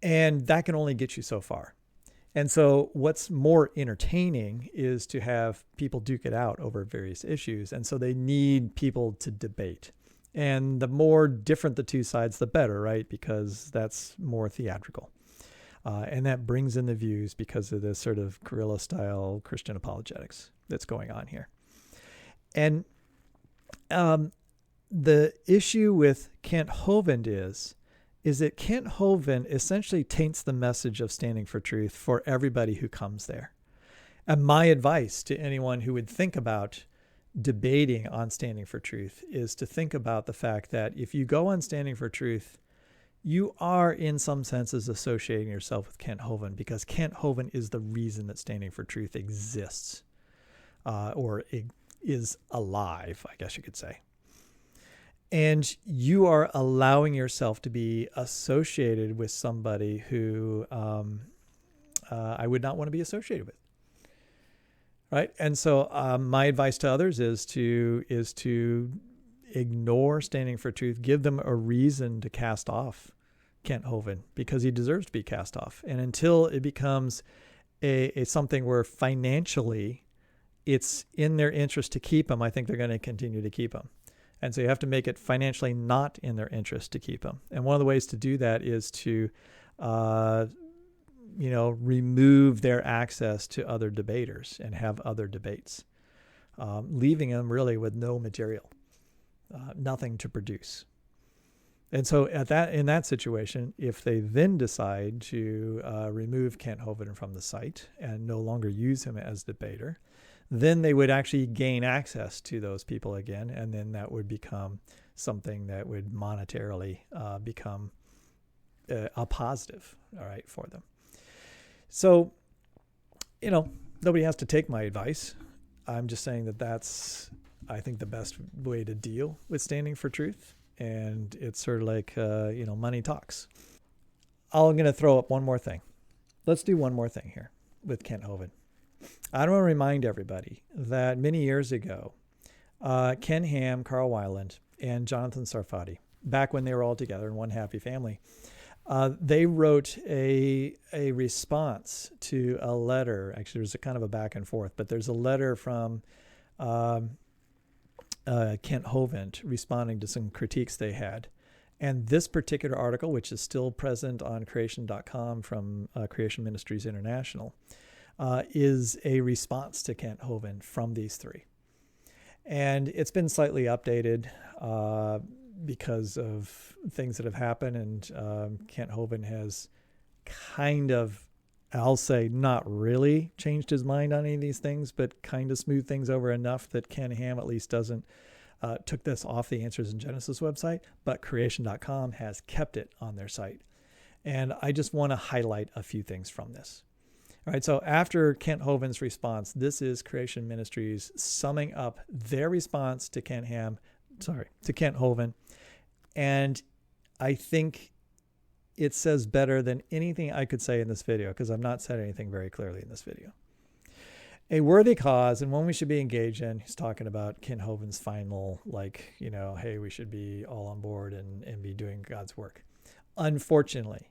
And that can only get you so far. And so what's more entertaining is to have people duke it out over various issues. And so they need people to debate. And the more different the two sides, the better, right? Because that's more theatrical. And that brings in the views because of this sort of guerrilla style Christian apologetics that's going on here. And the issue with Kent Hovind is that Kent Hovind essentially taints the message of Standing for Truth for everybody who comes there. And my advice to anyone who would think about debating on Standing for Truth is to think about the fact that if you go on Standing for Truth, you are in some senses associating yourself with Kent Hovind, because Kent Hovind is the reason that Standing for Truth exists, or is alive, I guess you could say. And you are allowing yourself to be associated with somebody who I would not want to be associated with. Right? And so my advice to others is to ignore Standing for Truth, give them a reason to cast off Kent Hovind, because he deserves to be cast off. And until it becomes a something where financially it's in their interest to keep him, I think they're going to continue to keep him. And so you have to make it financially not in their interest to keep them. And one of the ways to do that is to, remove their access to other debaters and have other debates, leaving them really with no material, nothing to produce. And so in that situation, if they then decide to remove Kent Hovind from the site and no longer use him as debater, then they would actually gain access to those people again, and then that would become something that would monetarily become a positive, all right, for them. So, nobody has to take my advice. I'm just saying that that's, I think, the best way to deal with Standing for Truth, and it's sort of like, money talks. I'm going to throw up one more thing. Let's do one more thing here with Kent Hovind. I want to remind everybody that many years ago, Ken Ham, Carl Weiland, and Jonathan Sarfati, back when they were all together in one happy family, they wrote a response to a letter. Actually, there's a kind of a back and forth, but there's a letter from Kent Hovind responding to some critiques they had. And this particular article, which is still present on creation.com from Creation Ministries International, is a response to Kent Hovind from these three. And it's been slightly updated because of things that have happened. And Kent Hovind has kind of, I'll say, not really changed his mind on any of these things, but kind of smoothed things over enough that Ken Ham at least doesn't took this off the Answers in Genesis website, but creation.com has kept it on their site. And I just want to highlight a few things from this. All right, so after Kent Hovind's response, this is Creation Ministries summing up their response to Kent Hovind. And I think it says better than anything I could say in this video, because I've not said anything very clearly in this video. A worthy cause and one we should be engaged in. He's talking about Kent Hovind's final, hey, we should be all on board and be doing God's work. Unfortunately,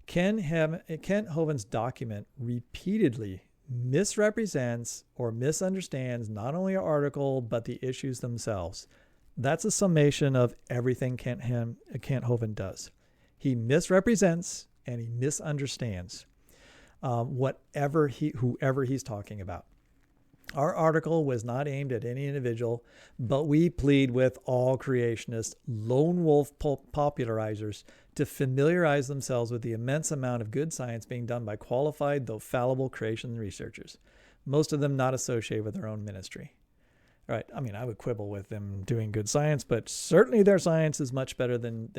Kent Hovind's document repeatedly misrepresents or misunderstands not only our article, but the issues themselves. That's a summation of everything Kent Hovind does. He misrepresents and he misunderstands whoever he's talking about. Our article was not aimed at any individual, but we plead with all creationists, lone wolf popularizers, to familiarize themselves with the immense amount of good science being done by qualified, though fallible, creation researchers, most of them not associated with their own ministry. All right, I mean, I would quibble with them doing good science, but certainly their science is much better than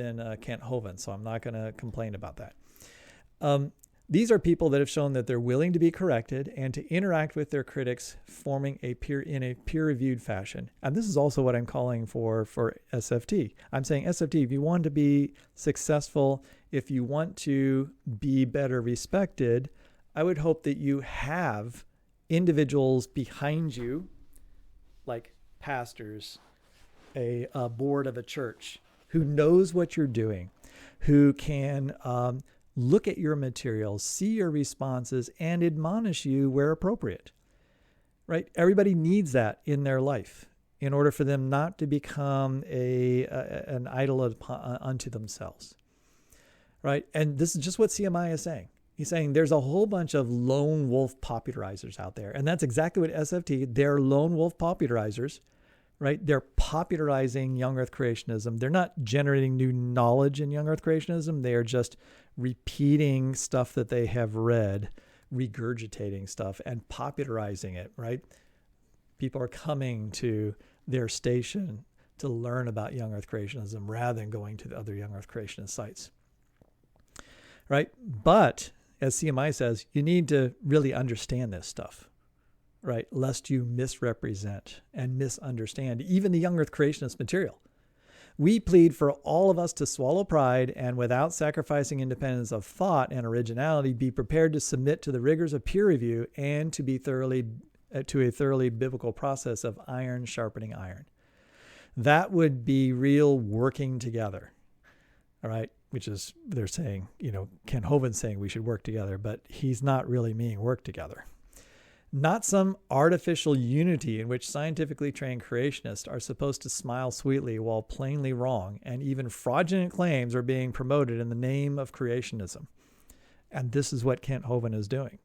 Kent Hovind, so I'm not going to complain about that. These are people that have shown that they're willing to be corrected and to interact with their critics, forming in a peer-reviewed fashion. And this is also what I'm calling for SFT. I'm saying SFT, if you want to be successful, if you want to be better respected, I would hope that you have individuals behind you, like pastors, a board of a church, who knows what you're doing, who can look at your materials, see your responses, and admonish you where appropriate, right? Everybody needs that in their life in order for them not to become an idol unto themselves, right? And this is just what CMI is saying. He's saying there's a whole bunch of lone wolf popularizers out there, and that's exactly what SFT, they're lone wolf popularizers, right? They're popularizing young earth creationism. They're not generating new knowledge in young earth creationism. They are just repeating stuff that they have read, regurgitating stuff and popularizing it, right? People are coming to their station to learn about young earth creationism rather than going to the other young earth creationist sites, right? But as CMI says, you need to really understand this stuff, right? Lest you misrepresent and misunderstand even the young earth creationist material. We plead for all of us to swallow pride and, without sacrificing independence of thought and originality, be prepared to submit to the rigors of peer review and to a thoroughly biblical process of iron sharpening iron. That would be real working together, all right? Which is, they're saying, Kent Hovind saying we should work together, but he's not really meaning work together. Not some artificial unity in which scientifically trained creationists are supposed to smile sweetly while plainly wrong, and even fraudulent claims are being promoted in the name of creationism. And this is what Kent Hovind is doing,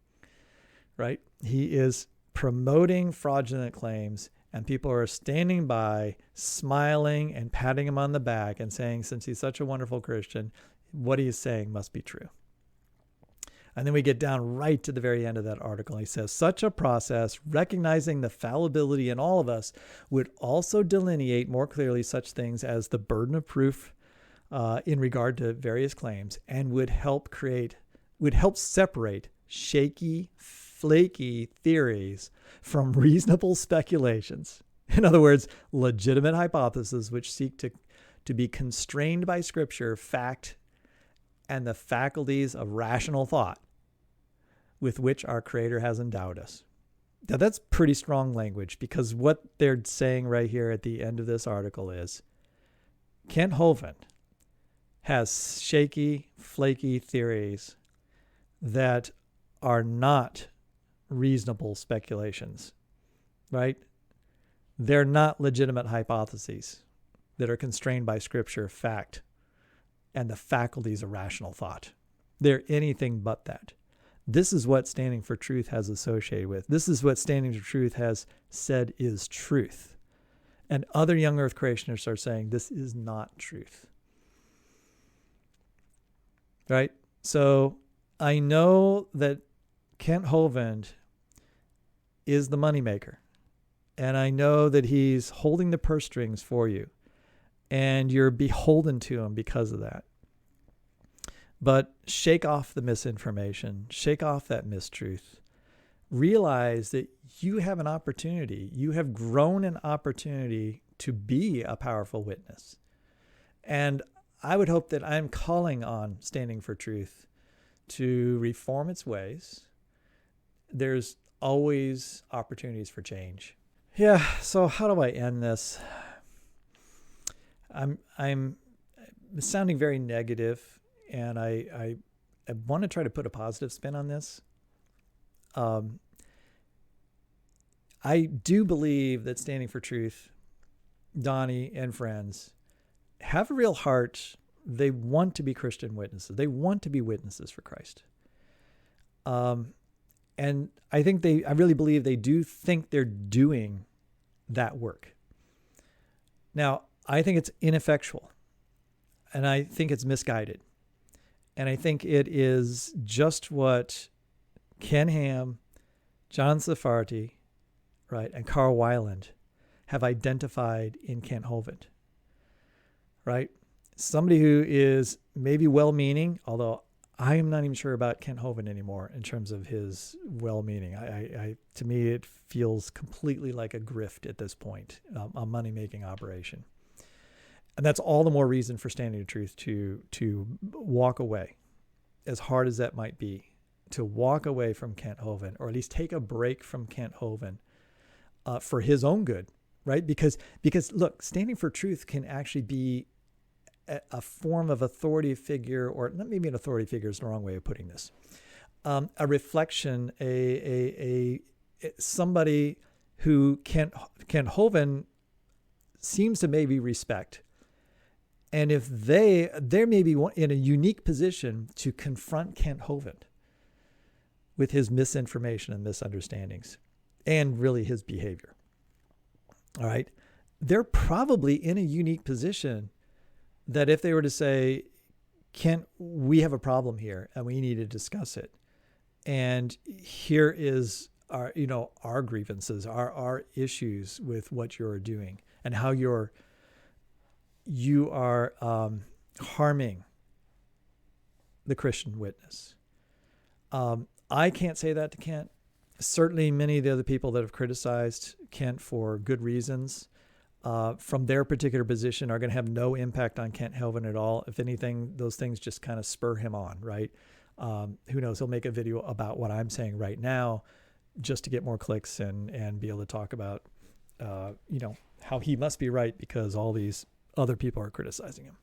right? He is promoting fraudulent claims, and people are standing by, smiling and patting him on the back and saying, since he's such a wonderful Christian, what he is saying must be true. And then we get down right to the very end of that article. He says, such a process, recognizing the fallibility in all of us, would also delineate more clearly such things as the burden of proof in regard to various claims, and would help separate shaky, flaky theories from reasonable speculations. In other words, legitimate hypotheses which seek to be constrained by Scripture, fact, and the faculties of rational thought with which our Creator has endowed us. Now, that's pretty strong language, because what they're saying right here at the end of this article is Kent Hovind has shaky, flaky theories that are not reasonable speculations, right? They're not legitimate hypotheses that are constrained by Scripture, fact, and the faculties of rational thought. They're anything but that. This is what standing for truth has associated with. This is what standing for truth has said is truth. And other young earth creationists are saying this is not truth. Right? So I know that Kent Hovind is the moneymaker. And I know that he's holding the purse strings for you. And you're beholden to him because of that. But shake off the misinformation. Shake off that mistruth. realize that you have an opportunity. You have grown an opportunity to be a powerful witness. And I would hope that I'm calling on Standing for Truth to reform its ways. There's always opportunities for change. Yeah, so how do I end this? I'm sounding very negative, and I want to try to put a positive spin on this. I do believe that Standing for Truth, Donnie and friends, have a real heart. They want to be Christian witnesses. They want to be witnesses for Christ. And I really believe they do think they're doing that work. Now, I think it's ineffectual, and I think it's misguided. And I think it is just what Ken Ham, John Saffarty, right, and Carl Weiland have identified in Kent Hovind, right? Somebody who is maybe well-meaning, although I am not even sure about Kent Hovind anymore in terms of his well-meaning. To me, it feels completely like a grift at this point, a money-making operation. And that's all the more reason for Standing for Truth to walk away, as hard as that might be, to walk away from Kent Hovind, or at least take a break from Kent Hovind for his own good, right? Because look, Standing for Truth can actually be a form of authority figure, or not, maybe an authority figure is the wrong way of putting this. A reflection, somebody who Kent Hovind seems to maybe respect. And if they're maybe in a unique position to confront Kent Hovind with his misinformation and misunderstandings, and really his behavior, all right, they're probably in a unique position that if they were to say, Kent, we have a problem here and we need to discuss it. And here is our grievances, our issues with what you're doing and how you are harming the Christian witness. I can't say that to Kent. Certainly many of the other people that have criticized Kent for good reasons, from their particular position, are going to have no impact on Kent Hovind at all. If anything, those things just kind of spur him on, right? Who knows? He'll make a video about what I'm saying right now just to get more clicks and be able to talk about, how he must be right because all these other people are criticizing him.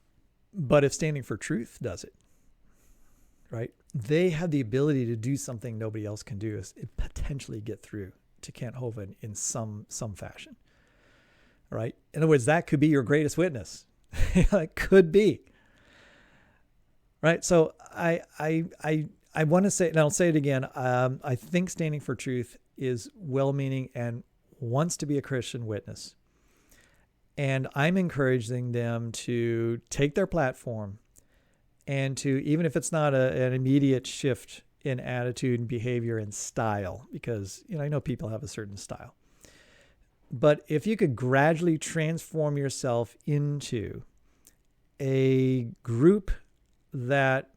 But if Standing for Truth does it, right, they have the ability to do something nobody else can do, is potentially get through to Kent Hovind in some fashion. Right? In other words, that could be your greatest witness. It could be. Right? So I want to say, and I'll say it again, I think Standing for Truth is well-meaning and wants to be a Christian witness. And I'm encouraging them to take their platform and to, even if it's not an immediate shift in attitude and behavior and style, because I know people have a certain style. But if you could gradually transform yourself into a group that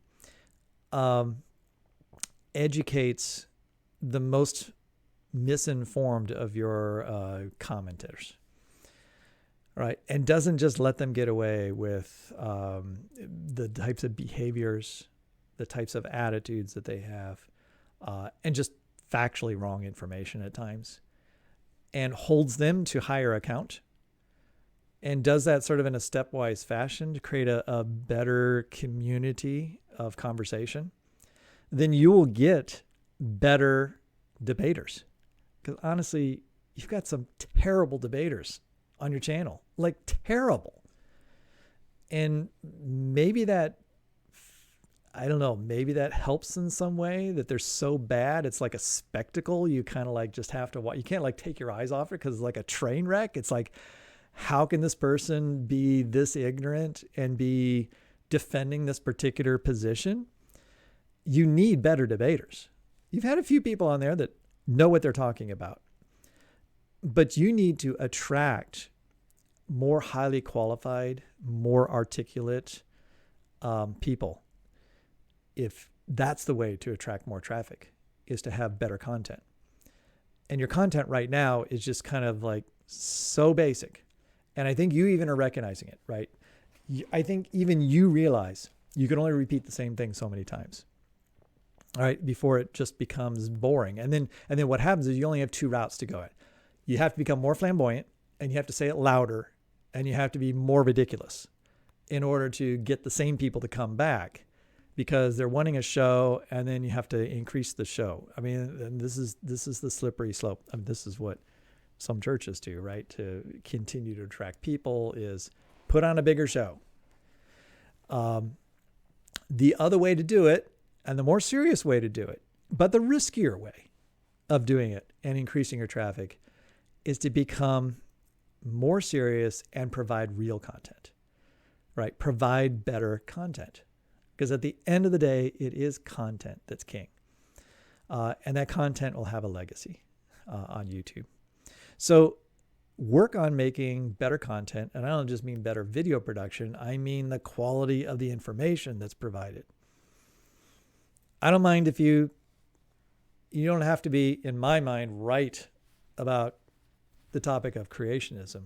educates the most misinformed of your commentators, right, and doesn't just let them get away with the types of behaviors, the types of attitudes that they have, and just factually wrong information at times, and holds them to higher account, and does that sort of in a stepwise fashion to create a better community of conversation, then you will get better debaters. Because honestly, you've got some terrible debaters on your channel, like terrible. And maybe that, I don't know, maybe that helps in some way, that they're so bad. It's like a spectacle. You kind of like just have to watch. You can't like take your eyes off it because it's like a train wreck. It's like, how can this person be this ignorant and be defending this particular position? You need better debaters. You've had a few people on there that know what they're talking about, but you need to attract more highly qualified, more articulate people. If that's the way to attract more traffic, is to have better content. And your content right now is just kind of like so basic. And I think you even are recognizing it, right? I think even you realize you can only repeat the same thing so many times, all right, before it just becomes boring. And then what happens is you only have two routes to go at. You have to become more flamboyant, and you have to say it louder, and you have to be more ridiculous in order to get the same people to come back, because they're wanting a show, and then you have to increase the show. I mean, and this is the slippery slope. I mean, this is what some churches do, right? To continue to attract people is put on a bigger show. The other way to do it, and the more serious way to do it, but the riskier way of doing it and increasing your traffic, is to become more serious and provide real content, right? Provide better content. Because at the end of the day, it is content that's king. And that content will have a legacy on YouTube. So work on making better content. And I don't just mean better video production. I mean the quality of the information that's provided. I don't mind if you don't have to be, in my mind, right about the topic of creationism.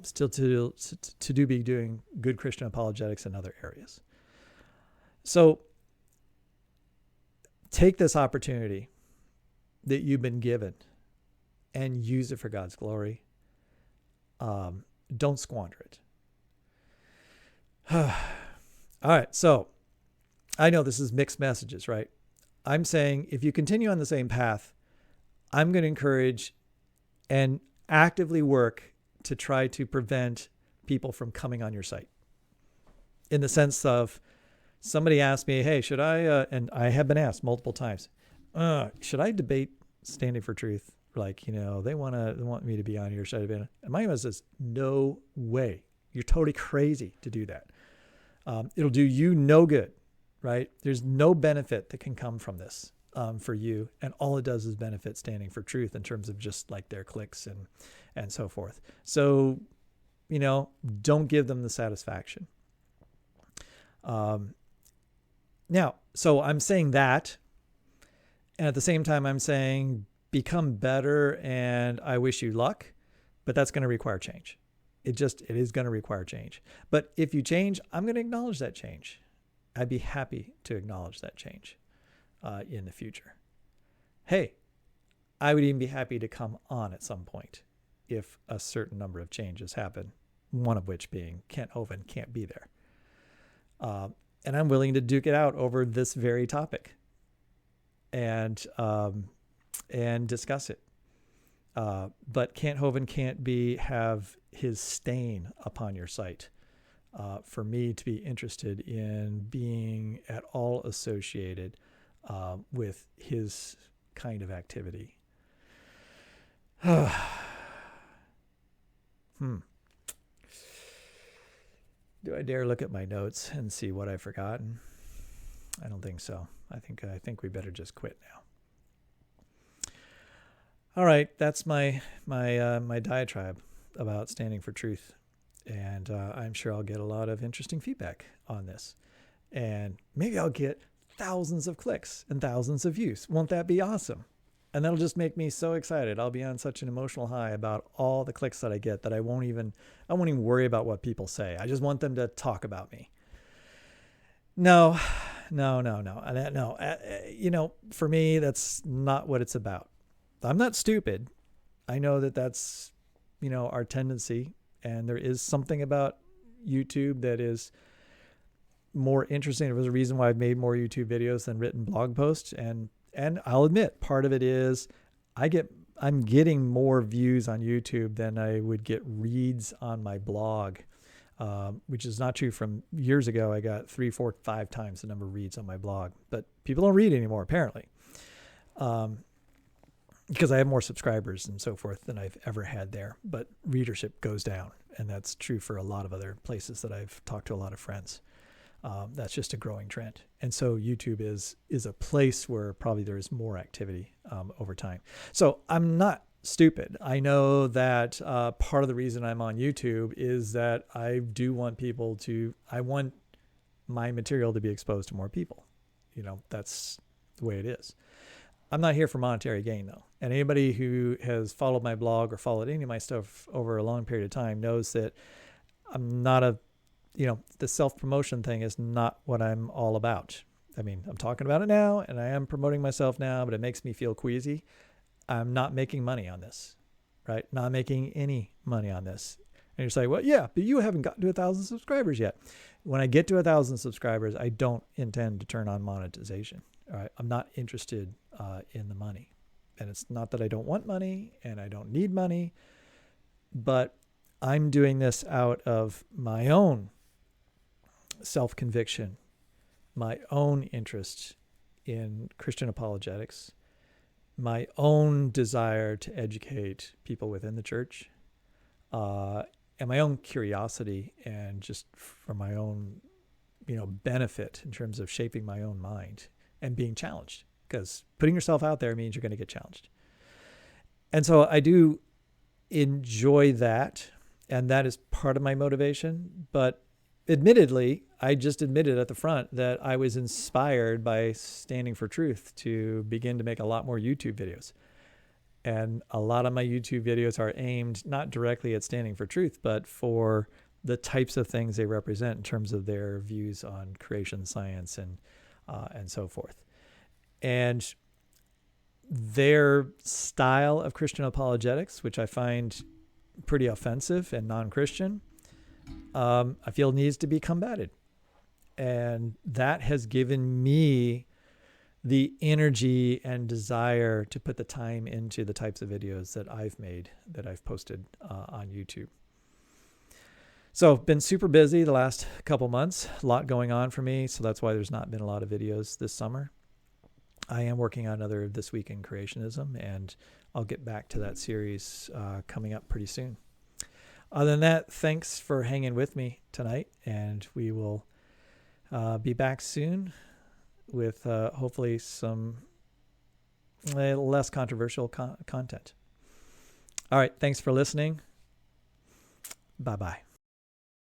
Still to be doing good Christian apologetics in other areas. So take this opportunity that you've been given and use it for God's glory. Don't squander it. All right. So I know this is mixed messages, right? I'm saying if you continue on the same path, I'm going to encourage and actively work to try to prevent people from coming on your site. In the sense of, somebody asked me, hey, should I, and I have been asked multiple times, should I debate standing for truth? Like, they want me to be on your side of it. And my answer is, no way. You're totally crazy to do that. It'll do you no good, right? There's no benefit that can come from this for you. And all it does is benefit standing for truth in terms of just like their clicks and so forth. So, don't give them the satisfaction. Now, so I'm saying that, and at the same time, I'm saying become better and I wish you luck, but that's going to require change. It is going to require change. But if you change, I'm going to acknowledge that change. I'd be happy to acknowledge that change in the future. Hey, I would even be happy to come on at some point if a certain number of changes happen, one of which being Kent Hovind can't be there. And I'm willing to duke it out over this very topic and discuss it. But Kent Hovind can't have his stain upon your site for me to be interested in being at all associated with his kind of activity. Do I dare look at my notes and see what I've forgotten? I don't think so. I think we better just quit now. All right, that's my diatribe about standing for truth, and I'm sure I'll get a lot of interesting feedback on this, and maybe I'll get thousands of clicks and thousands of views. Won't that be awesome? And that'll just make me so excited. I'll be on such an emotional high about all the clicks that I get that I won't even worry about what people say. I just want them to talk about me. No. For me, that's not what it's about. I'm not stupid. I know that that's, our tendency. And there is something about YouTube that is more interesting. It was a reason why I've made more YouTube videos than written blog posts. And I'll admit, part of it is I'm getting more views on YouTube than I would get reads on my blog, which is not true from years ago. I got 3, 4, 5 times the number of reads on my blog, but people don't read anymore, apparently, because I have more subscribers and so forth than I've ever had there. But readership goes down, and that's true for a lot of other places that I've talked to a lot of friends. That's just a growing trend. And so YouTube is a place where probably there is more activity over time. So I'm not stupid. I know that part of the reason I'm on YouTube is that I want my material to be exposed to more people. That's the way it is. I'm not here for monetary gain, though. And anybody who has followed my blog or followed any of my stuff over a long period of time knows that I'm not the self-promotion thing is not what I'm all about. I mean, I'm talking about it now and I am promoting myself now, but it makes me feel queasy. I'm not making money on this, right? Not making any money on this. And you're saying, well, yeah, but you haven't gotten to 1,000 subscribers yet. When I get to 1,000 subscribers, I don't intend to turn on monetization. All right. I'm not interested in the money. And it's not that I don't want money and I don't need money, but I'm doing this out of my own self-conviction, my own interest in Christian apologetics, my own desire to educate people within the church, and my own curiosity, and just for my own, benefit in terms of shaping my own mind and being challenged, because putting yourself out there means you're going to get challenged. And so I do enjoy that, and that is part of my motivation. But admittedly, I just admitted at the front that I was inspired by Standing for Truth to begin to make a lot more YouTube videos. And a lot of my YouTube videos are aimed not directly at Standing for Truth, but for the types of things they represent in terms of their views on creation science and so forth. And their style of Christian apologetics, which I find pretty offensive and non-Christian, I feel needs to be combated. And that has given me the energy and desire to put the time into the types of videos that I've made, that I've posted on YouTube. So been super busy the last couple months, a lot going on for me. So that's why there's not been a lot of videos this summer. I am working on another This Week in Creationism, and I'll get back to that series coming up pretty soon. Other than that, thanks for hanging with me tonight, and we will be back soon with hopefully some less controversial content. All right, thanks for listening. Bye-bye.